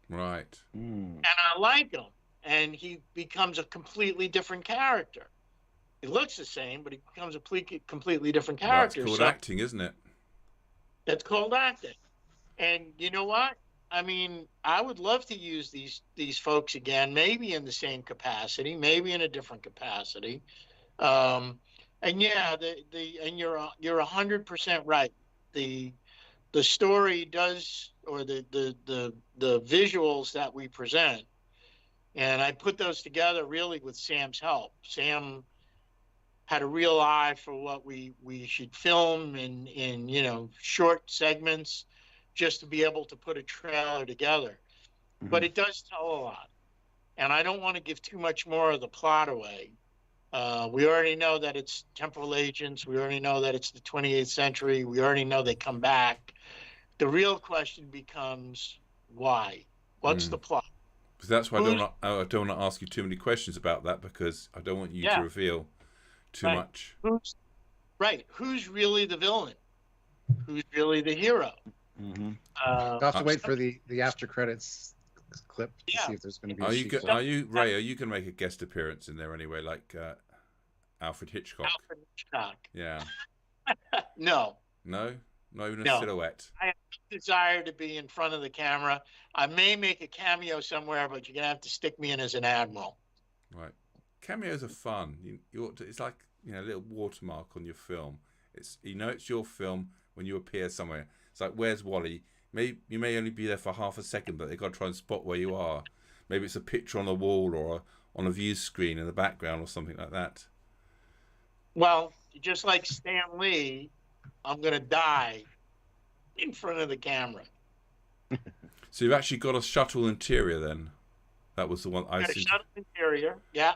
Right. and I like him. And he becomes a completely different character. He looks the same, but he becomes a completely different Well, that's character. called So acting, isn't it? that's called acting. And you know what? I mean, I would love to use these folks again, maybe in the same capacity, maybe in a different capacity. And yeah, and you're 100% right. The story does, or the visuals that we present, and I put those together really with Sam's help. Sam had a real eye for what we should film in short segments, just to be able to put a trailer together. But it does tell a lot, and I don't want to give too much more of the plot away. We already know that it's temporal agents. We already know that it's the 28th century. We already know they come back. The real question becomes why? What's the plot? So that's why I don't want to ask you too many questions about that, because I don't want you to reveal too much. Who's really the villain? Who's really the hero? I'll have to wait for the after credits clip to see if there's going to be. Are you Ray? Are you going to make a guest appearance in there anyway, like Alfred Hitchcock? Alfred Hitchcock. Yeah. No. No, not even a silhouette. I have no desire to be in front of the camera. I may make a cameo somewhere, but you're going to have to stick me in as an admiral. Right. Cameos are fun. You ought to, it's like a little watermark on your film. It's it's your film when you appear somewhere. It's like, where's Wally? You may only be there for half a second, but they've got to try and spot where you are. Maybe it's a picture on a wall or on a view screen in the background or something like that. Well, just like Stan Lee, I'm going to die in front of the camera. So you've actually got a shuttle interior then? That was the one I see. Shuttle interior, yeah.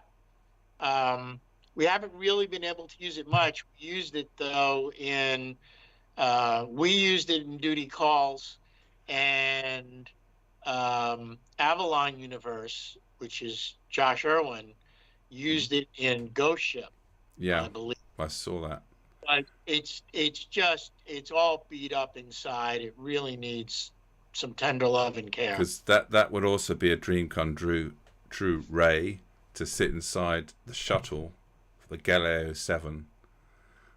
We haven't really been able to use it much. We used it, though, in Duty Calls, and Avalon Universe, which is Josh Irwin, used it in Ghost Ship. Yeah, I believe. I saw that. But it's all beat up inside. It really needs some tender love and care. Because that would also be a dream come true, Ray, to sit inside the shuttle for the Galileo 7.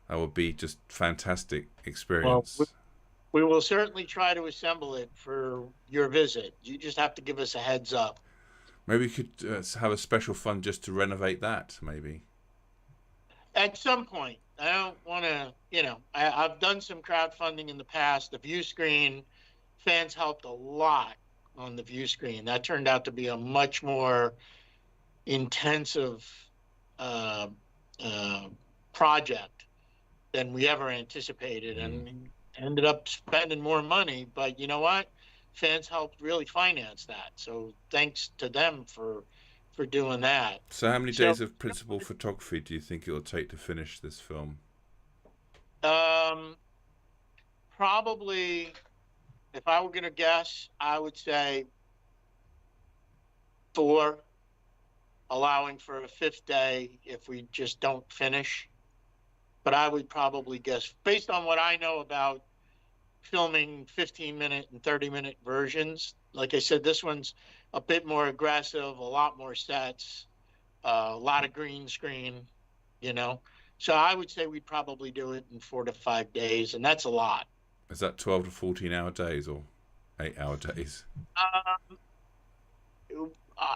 That would be just fantastic experience. Well, we will certainly try to assemble it for your visit. You just have to give us a heads up. Maybe we could have a special fund just to renovate that, maybe. At some point. I don't want to, I've done some crowdfunding in the past. The view screen, fans helped a lot on the view screen. That turned out to be a much more intensive project than we ever anticipated, and ended up spending more money. But you know what? Fans helped really finance that. So thanks to them for doing that. So how many days of principal photography do you think it'll take to finish this film? Probably, if I were going to guess, I would say 4, allowing for a 5th day if we just don't finish. But I would probably guess, based on what I know about filming 15-minute and 30-minute versions, like I said, this one's a bit more aggressive, a lot more sets, a lot of green screen, So I would say we'd probably do it in 4 to 5 days, and that's a lot. Is that 12 to 14-hour days or 8-hour days?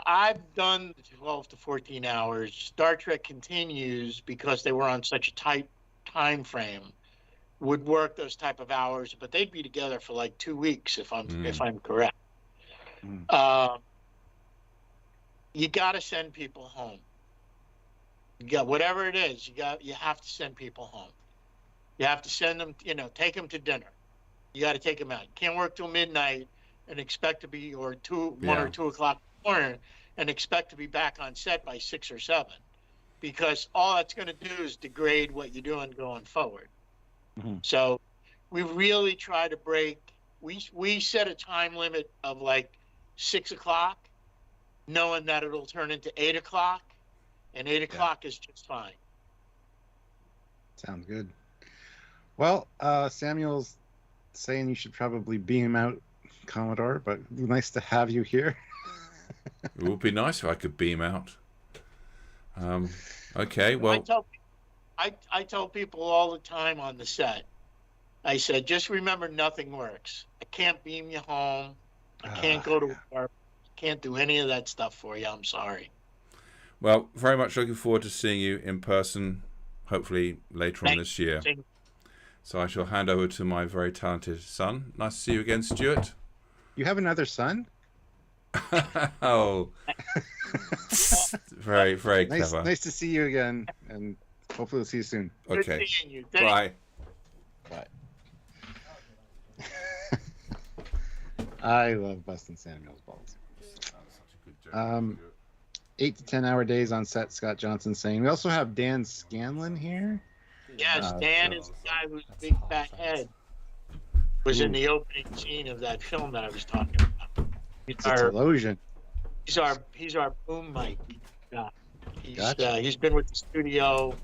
I've done 12 to 14 hours. Star Trek Continues, because they were on such a tight time frame, would work those type of hours, but they'd be together for like 2 weeks if I'm correct. You got to send people home. You got whatever it is. You have to send people home. You have to send them. Take them to dinner. You got to take them out. You can't work till midnight and expect to be 1 or 2 o'clock in the morning and expect to be back on set by 6 or 7, because all that's going to do is degrade what you're doing going forward. So we really try to break. We set a time limit of like 6 o'clock, knowing that it'll turn into 8 o'clock, and 8 o'clock is just fine. Sounds good. Well, Samuel's saying you should probably beam out, Commodore, but nice to have you here. It would be nice if I could beam out. Okay, well, I tell people all the time on the set, I said, just remember nothing works. I can't beam you home. I can't go to work. Can't do any of that stuff for you. I'm sorry. well, very much looking forward to seeing you in person, hopefully later on this year. So I shall hand over to my very talented son. Nice to see you again, Stuart. You have another son? Oh, very, very clever. Nice to see you again, and hopefully we'll see you soon. Okay. Good seeing you. Bye. Bye. I love busting Samuel's balls. 8 to 10 hour days on set, Scott Johnson saying. We also have Dan Scanlon here. Yes, Dan is the guy whose big fat head was in the opening scene of that film that I was talking about. It's a television. He's our boom mic guy. Gotcha. He's been with the studio.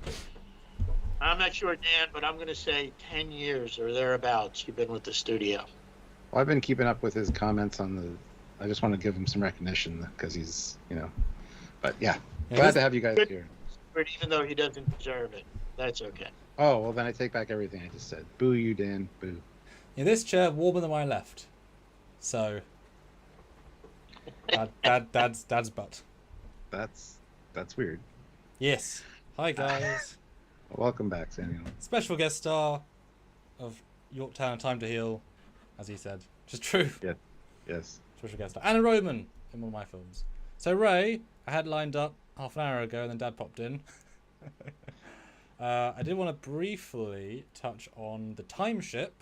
I'm not sure, Dan, but I'm going to say 10 years or thereabouts. You've been with the studio. Well, I've been keeping up with his comments on the. I just want to give him some recognition because he's, But yeah, glad to have you guys here. But even though he doesn't deserve it, that's okay. Oh, well, then I take back everything I just said. Boo you, Dan. Boo. Yeah, this chair warmer than my left. So, dad's butt. That's weird. Yes. Hi guys. Welcome back, Samuel. Special guest star of Yorktown Time to Heal, as he said. Which is true. Yeah. Yes. Special guest star. Anna Roman in one of my films. So Ray, I had lined up half an hour ago and then Dad popped in. I did want to briefly touch on the time ship,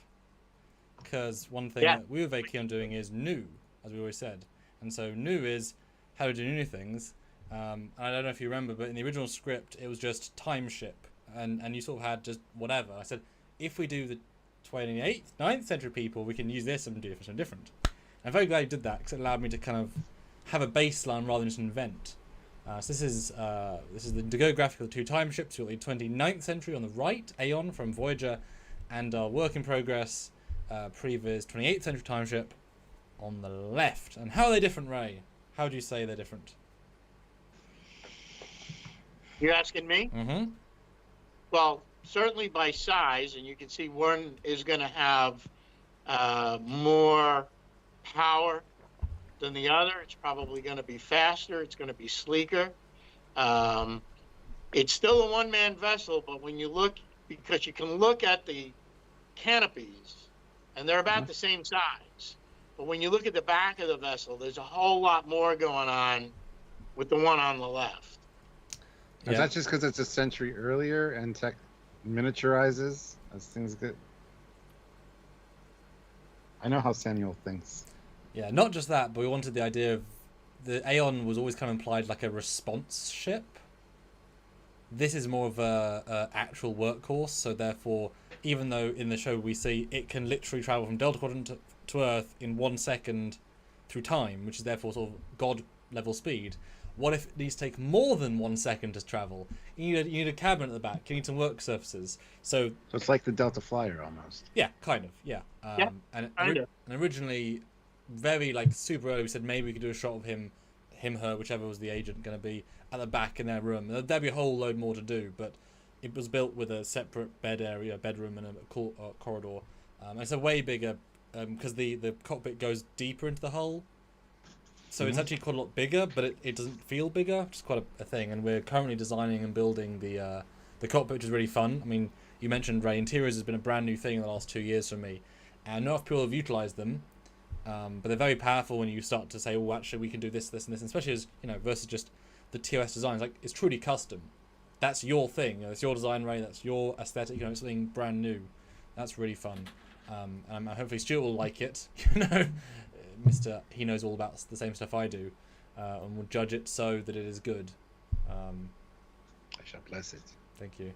because one thing that we were very keen on doing is new, as we always said. And so new is how to do new things. And I don't know if you remember, but in the original script, it was just time ship. And you sort of had just whatever. I said, if we do the 28th, 9th century people, we can use this and do something different. I'm very glad you did that, because it allowed me to kind of have a baseline rather than just invent. So this is the geographic of the two time ships. You've got the 29th century on the right, Aeon from Voyager, and our work in progress, previous 28th century time ship on the left. And how are they different, Ray? How do you say they're different? You're asking me? Mm-hmm. Well, certainly by size, and you can see one is going to have more power than the other. It's probably going to be faster. It's going to be sleeker. It's still a one-man vessel, but when you look, because you can look at the canopies, and they're about the same size. But when you look at the back of the vessel, there's a whole lot more going on with the one on the left. Is that just because it's a century earlier and tech miniaturizes as things get? I know how Samuel thinks. Yeah, not just that, but we wanted the idea of the Aeon was always kind of implied like a response ship. This is more of a actual workhorse, so therefore, even though in the show we see it can literally travel from Delta Quadrant to Earth in 1 second through time, which is therefore sort of God level speed. What if it needs to take more than 1 second to travel? You need a cabin at the back. You need some work surfaces. So it's like the Delta Flyer almost. Yeah, kind of. Yeah. And originally, very super early, we said maybe we could do a shot of him, her, whichever was the agent going to be, at the back in their room. There'd be a whole load more to do, but it was built with a separate bedroom, and a corridor. It's a way bigger because the cockpit goes deeper into the hull. So it's actually quite a lot bigger, but it doesn't feel bigger, which is quite a thing. And we're currently designing and building the cockpit, which is really fun. I mean, you mentioned Ray, interiors has been a brand new thing in the last 2 years for me. And not enough people have utilised them, but they're very powerful when you start to say, oh, actually, we can do this, this, and this. And especially as, versus just the TOS design. It's truly custom. That's your thing. It's your design, Ray. That's your aesthetic. It's something brand new. That's really fun. And hopefully Stuart will like it. Mr. He knows all about the same stuff I do, and will judge it so that it is good. I shall bless it. Thank you.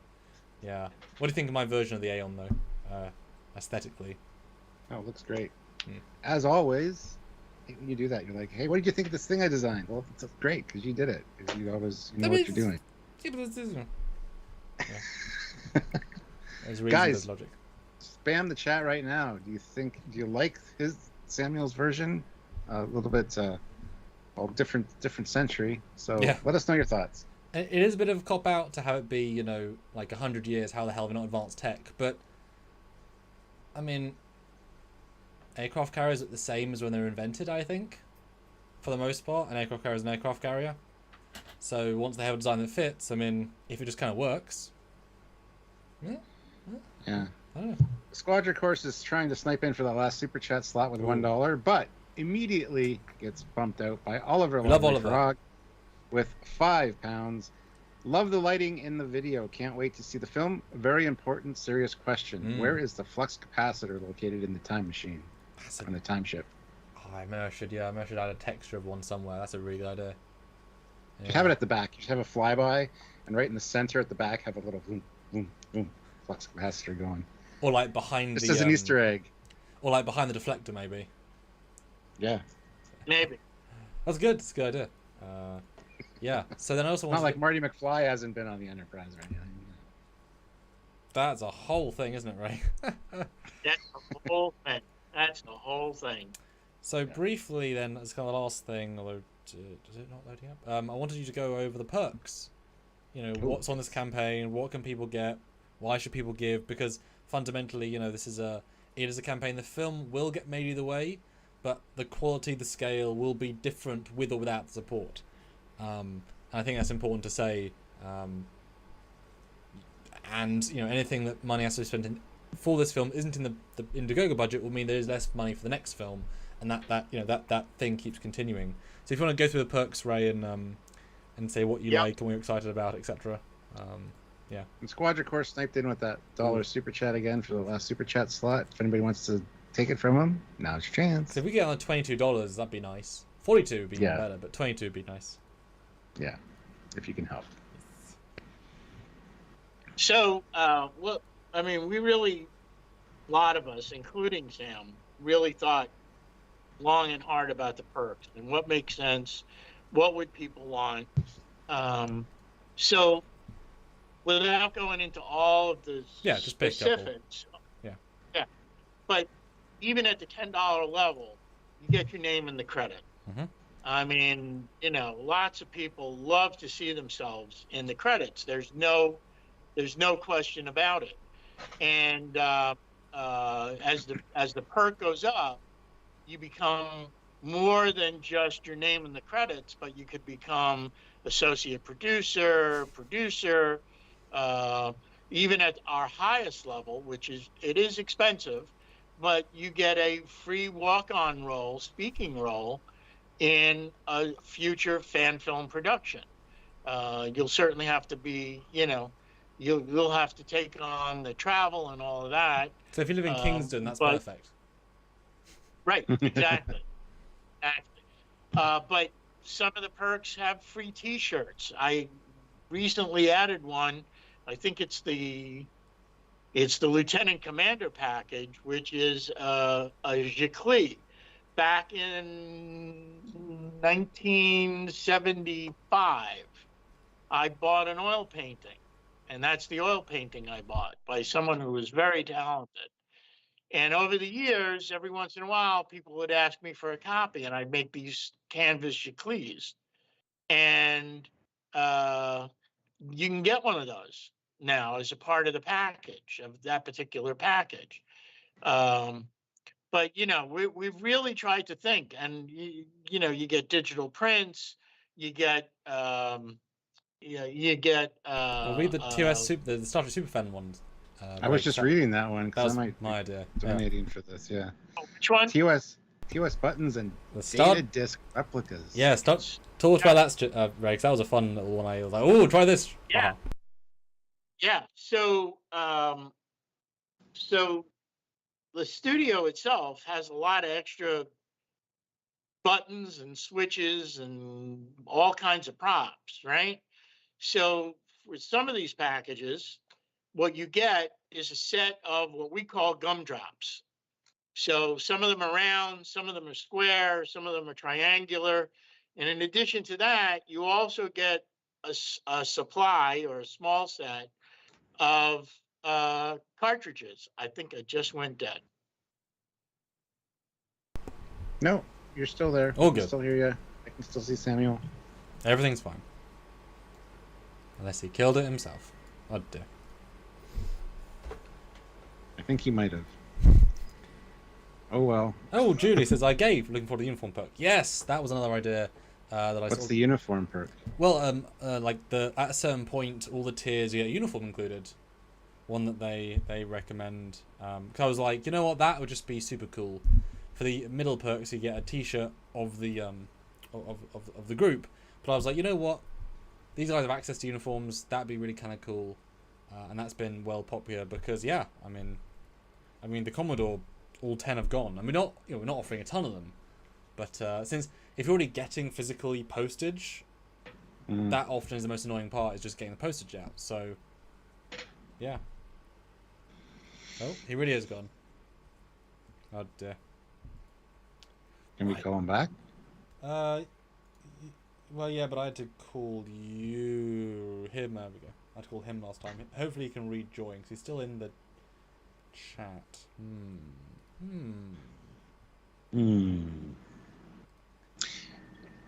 Yeah. What do you think of my version of the Aeon, though, aesthetically? Oh, it looks great. As always, hate when you do that. You're like, hey, what did you think of this thing I designed? Well, it's great because you did it. 'Cause you always know what you're doing. Yeah. There's reason, Guys, there's logic. Spam the chat right now. Do you like Samuel's version? A little bit, different century. So let us know your thoughts. It is a bit of a cop out to have it be, like 100 years. How the hell have we not advanced tech? But I mean, aircraft carriers are the same as when they were invented, I think, for the most part. An aircraft carrier is an aircraft carrier. So once they have a design that fits, I mean, if it just kind of works. Yeah. I don't know. Squadron Course is trying to snipe in for the last super chat slot with $1, but immediately gets bumped out by Oliver Frog with £5. Love the lighting in the video. Can't wait to see the film. Very important, serious question. Where is the flux capacitor located in the time machine? On the time ship. Oh, maybe I should add a texture of one somewhere. That's a really good idea. You should have it at the back. You should have a flyby, and right in the center at the back have a little boom, boom, boom, flux capacitor going. Or like behind this is an Easter egg. Or like behind the deflector, maybe. Yeah. Maybe. That's good. That's a good idea. Yeah. So then I also want not like Marty McFly hasn't been on the Enterprise or anything. That's a whole thing, isn't it, Ray? That's the whole thing. That's the whole thing. So briefly, then, as kind of the last thing, although is it not loading up? I wanted you to go over the perks. What's on this campaign? What can people get? Why should people give? Because fundamentally, it is a campaign. The film will get made either way, but the quality, the scale will be different with or without the support. And I think that's important to say. And anything that money has to be spent for this film isn't in the Indiegogo budget will mean there is less money for the next film, and that thing keeps continuing. So if you want to go through the perks, Ray, and say what you like and what you're excited about, etc. Yeah. And Squadron Course sniped in with that $1 super chat again for the last super chat slot. If anybody wants to take it from him, now's your chance. So if we get on $22, that'd be nice. 42 would be even better, but 22 would be nice. Yeah, if you can help. So, we really, a lot of us, including Sam, really thought long and hard about the perks and what makes sense, what would people want. So, without going into all of the specifics, but even at the $10 level, you get your name in the credit. Mm-hmm. I mean, lots of people love to see themselves in the credits. There's no question about it. And as the perk goes up, you become more than just your name in the credits, but you could become associate producer, even at our highest level, which it is expensive, but you get a free walk-on role, speaking role, in a future fan film production. You'll certainly have to be, you'll have to take on the travel and all of that. So if you live in Kingsland, that's perfect. Right, exactly. But some of the perks have free T-shirts. I recently added one. I think it's the Lieutenant Commander package, which is a Giclée. Back in 1975, I bought an oil painting, and that's the oil painting I bought by someone who was very talented. And over the years, every once in a while, people would ask me for a copy, and I'd make these canvas Giclées. And you can get one of those now as a part of the package, of that particular package. But, we've really tried to think, and, you get digital prints, you get, read the TOS the Star Trek Superfan ones. I was just reading that one because I might my idea. donating for this. Yeah. Oh, which one? TOS buttons and data disc replicas. Yeah, talk about that, Ray, because that was a fun little one. I was like, oh, try this. Yeah. Yeah. So, the studio itself has a lot of extra buttons and switches and all kinds of props, right? So with some of these packages, what you get is a set of what we call gumdrops. So some of them are round, some of them are square, some of them are triangular. And in addition to that, you also get a supply or a small set of cartridges. I think I just went dead. No, you're still there. All I can good. still hear you. I can still see Samuel. Everything's fine. Unless he killed it himself. Oh dear. I think he might have. Oh well. Oh, Julie says, I gave. Looking for the uniform perk. Yes, that was another idea that I What's saw. the uniform perk? Well, like at a certain point, all the tiers you get a uniform included. One that they recommend. Because I was like, you know what, that would just be super cool. For the middle perks, you get a T-shirt of the of the group. But I was like, you know what, these guys have access to uniforms. That'd be really kind of cool, and that's been well popular because yeah, I mean, the Commodore, all 10 have gone. And we're not offering a ton of them, but since if you're already getting physically postage, that often is the most annoying part, is just getting the postage out. So yeah. Oh, he really is gone. Oh dear. Can we call him back? Well, yeah, but I had to call him. There we go. I had to call him last time. Hopefully he can rejoin, because he's still in the chat.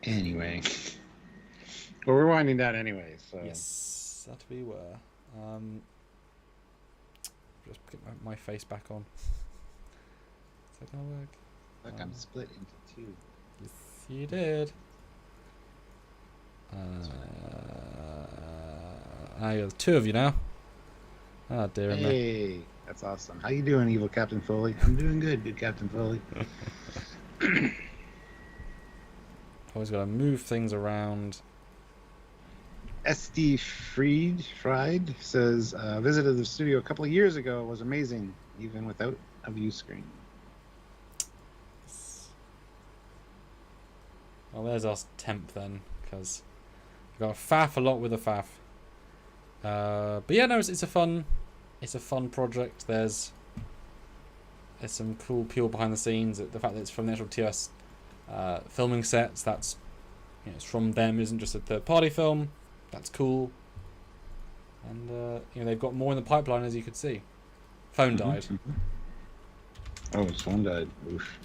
Anyway. Well, we're winding down anyway, so... Yes, that we were. Just get my face back on. Is that gonna work? Look, I'm split into two. Yes, you did. There's two of you now. Oh dear. Hey, that's awesome. How you doing, evil Captain Foley? I'm doing good, good Captain Foley. Always gotta move things around. SD Fried says, visited the studio a couple of years ago. Was amazing, even without a view screen. Well, there's our temp then, because we've got to faff a lot with a faff. But yeah, no, it's a fun project. There's some cool people behind the scenes. The fact that it's from the actual TOS filming sets, that's, it's from them, isn't just a third party film. That's cool. And they've got more in the pipeline, as you could see. Phone died. Oh, his phone died. Oof.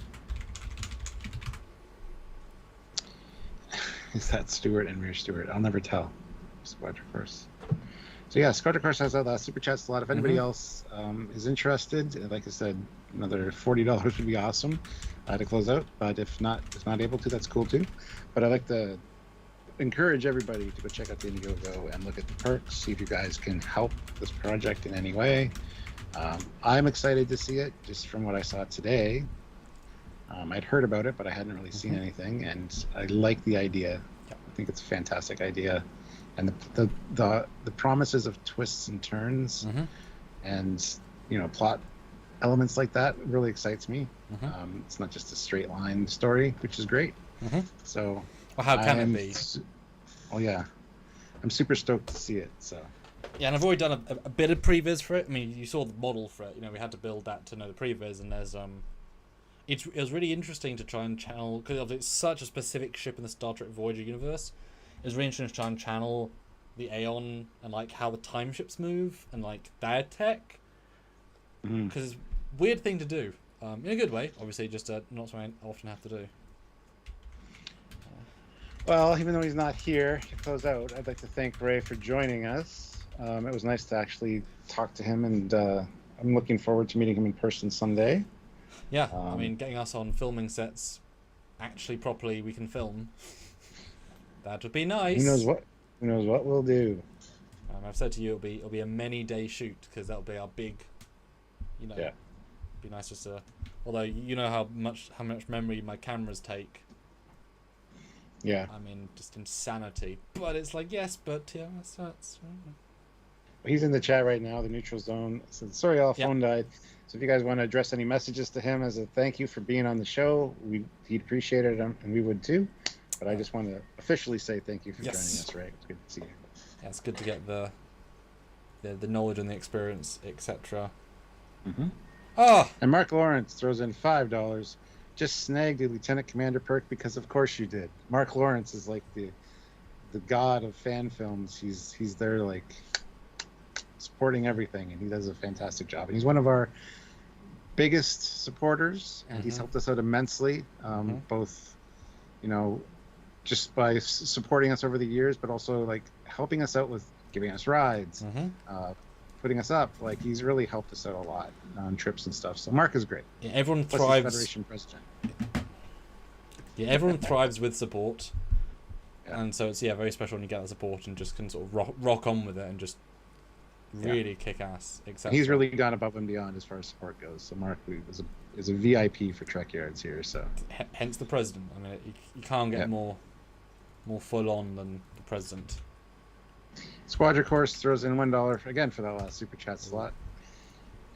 Is that Stewart and Rear Stewart? I'll never tell. Squadron Course. So yeah, Squadron Course has a super chat slot. If anybody else is interested, like I said, another $40 would be awesome to close out. But if not able to, that's cool too. But I'd like to encourage everybody to go check out the Indiegogo and look at the perks, see if you guys can help this project in any way. I'm excited to see it just from what I saw today. I'd heard about it, but I hadn't really seen anything, and I like the idea. I think it's a fantastic idea, and the promises of twists and turns, and plot elements like that really excites me. It's not just a straight line story, which is great. So, well, how can it be? Oh yeah, I'm super stoked to see it. So. Yeah, and I've already done a bit of previs for it. I mean, you saw the model for it. We had to build that to know the previs, and there's it was really interesting to try and channel, because it's such a specific ship in the Star Trek Voyager universe. It was really interesting to try and channel the Aeon and like how the time ships move and like their tech, because it's a weird thing to do in a good way. Obviously, just not something I often have to do. Well, even though he's not here to close out, I'd like to thank Ray for joining us. It was nice to actually talk to him, and I'm looking forward to meeting him in person someday. Yeah, I mean, getting us on filming sets, actually properly, we can film. That would be nice. Who knows what we'll do. I've said to you, it'll be a many-day shoot, because that'll be our big, Yeah. It'd be nice just to. Although you know how much memory my cameras take. Yeah. I mean, just insanity. But it's like, yes, but yeah, that's. He's in the chat right now, the neutral zone. So sorry, our phone died. So if you guys want to address any messages to him as a thank you for being on the show, he'd appreciate it, and we would too. But I just want to officially say thank you for joining us, Ray. It's good to see you. Yeah, it's good to get the knowledge and the experience, etc. Oh, And Mark Lawrence throws in $5. Just snagged the Lieutenant Commander perk because of course you did. Mark Lawrence is like the god of fan films. He's there like supporting everything, and he does a fantastic job. And he's one of our biggest supporters, and he's helped us out immensely, both, you know, just by supporting us over the years, but also like helping us out with giving us rides, putting us up. Like he's really helped us out a lot on trips and stuff. So Mark is great. yeah, everyone Plus he's thrives. Federation president. Yeah, everyone thrives with support, Yeah. and so it's very special when you get that support and just can sort of rock on with it and just really kick ass. And he's really gone above and beyond as far as support goes. So Mark is a VIP for Trekyards here. So hence the president. I mean, you can't get more full on than the president. Squadra Course throws in $1 again for that last super chat slot.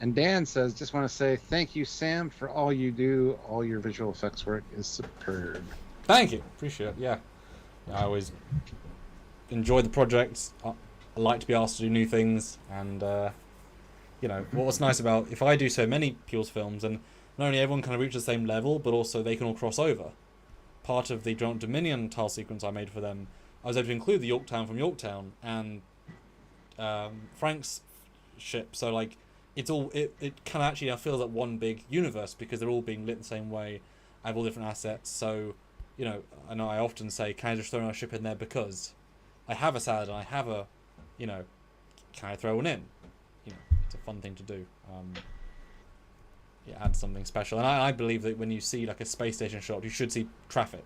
And Dan says, just want to say thank you, Sam, for all you do. All your visual effects work is superb. Thank you, appreciate it. Yeah, I always enjoy the project. I like to be asked to do new things, and you know what's nice about if I do so many Pule's films, and not only everyone kind of reaches the same level, but also they can all cross over. Part of the Giant Dominion tile sequence I made for them, I was able to include the Yorktown from Yorktown and Frank's ship. So like it's all it kind of actually feels like one big universe because they're all being lit the same way. I have all different assets, so you know I often say, can I just throw our ship in there because I have a salad and I have a, you know, can I throw one in? You know, it's a fun thing to do. It adds something special, and I believe that when you see like a space station shot, you should see traffic.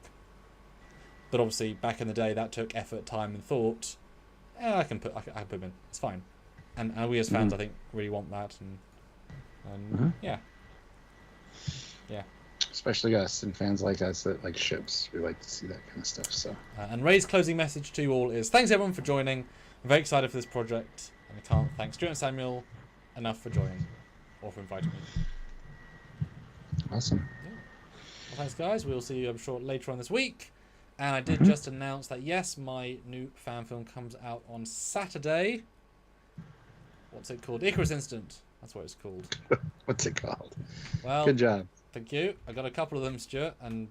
But obviously, back in the day, that took effort, time, and thought. I can put them in. It's fine, and we as fans, I think, really want that, and yeah. Especially us and fans like us that like ships. We like to see that kind of stuff. So. And Ray's closing message to you all is: thanks everyone for joining. I'm very excited for this project, and I can't thank Stuart and Samuel enough for joining or for inviting me. Awesome. Yeah. Well, thanks, guys. We'll see you, I'm sure, later on this week. And I did just announce that, yes, my new fan film comes out on Saturday. What's it called? Icarus Instant. That's what it's called. What's it called? Well, good job. Thank you. I got a couple of them, Stuart, and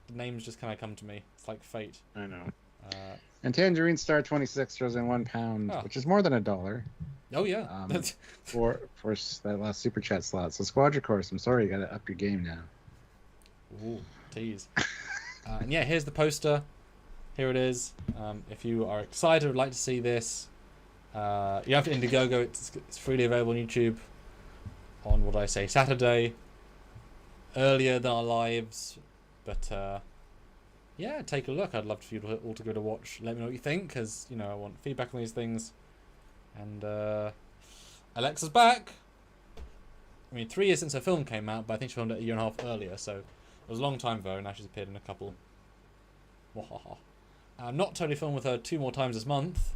the names just kind of come to me. It's like fate. I know. And Tangerine Star 26 throws in £1, which is more than $1. Oh yeah. for that last super chat slot. So Squadra Course, I'm sorry, you got to up your game now. Ooh, tease. And yeah, here's the poster. Here it is. If you are excited, would like to see this, you have to Indiegogo. It's freely available on YouTube on Saturday. Earlier than our lives, but yeah, take a look. I'd love for you all to go to watch. Let me know what you think, because you know I want feedback on these things. And Alexa's back. I mean, 3 years since her film came out, but I think she filmed it a year and a half earlier, so it was a long time ago. And now she's appeared in a couple. I'm not totally filming with her 2 more times this month.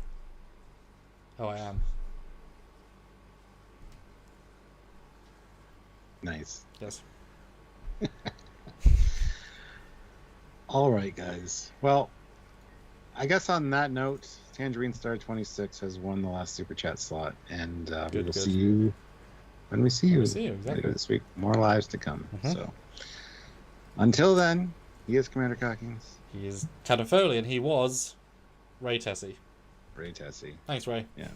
Oh, I am. Nice. Yes. All right, guys. Well, I guess on that note, Tangerine Star 26 has won the last super chat slot, and we will see you when we see you. Exactly. Later this week. More lives to come. So until then, he is Commander Cockings. He is Foley, and he was Ray Tesi. Ray Tesi. Thanks, Ray. Yeah.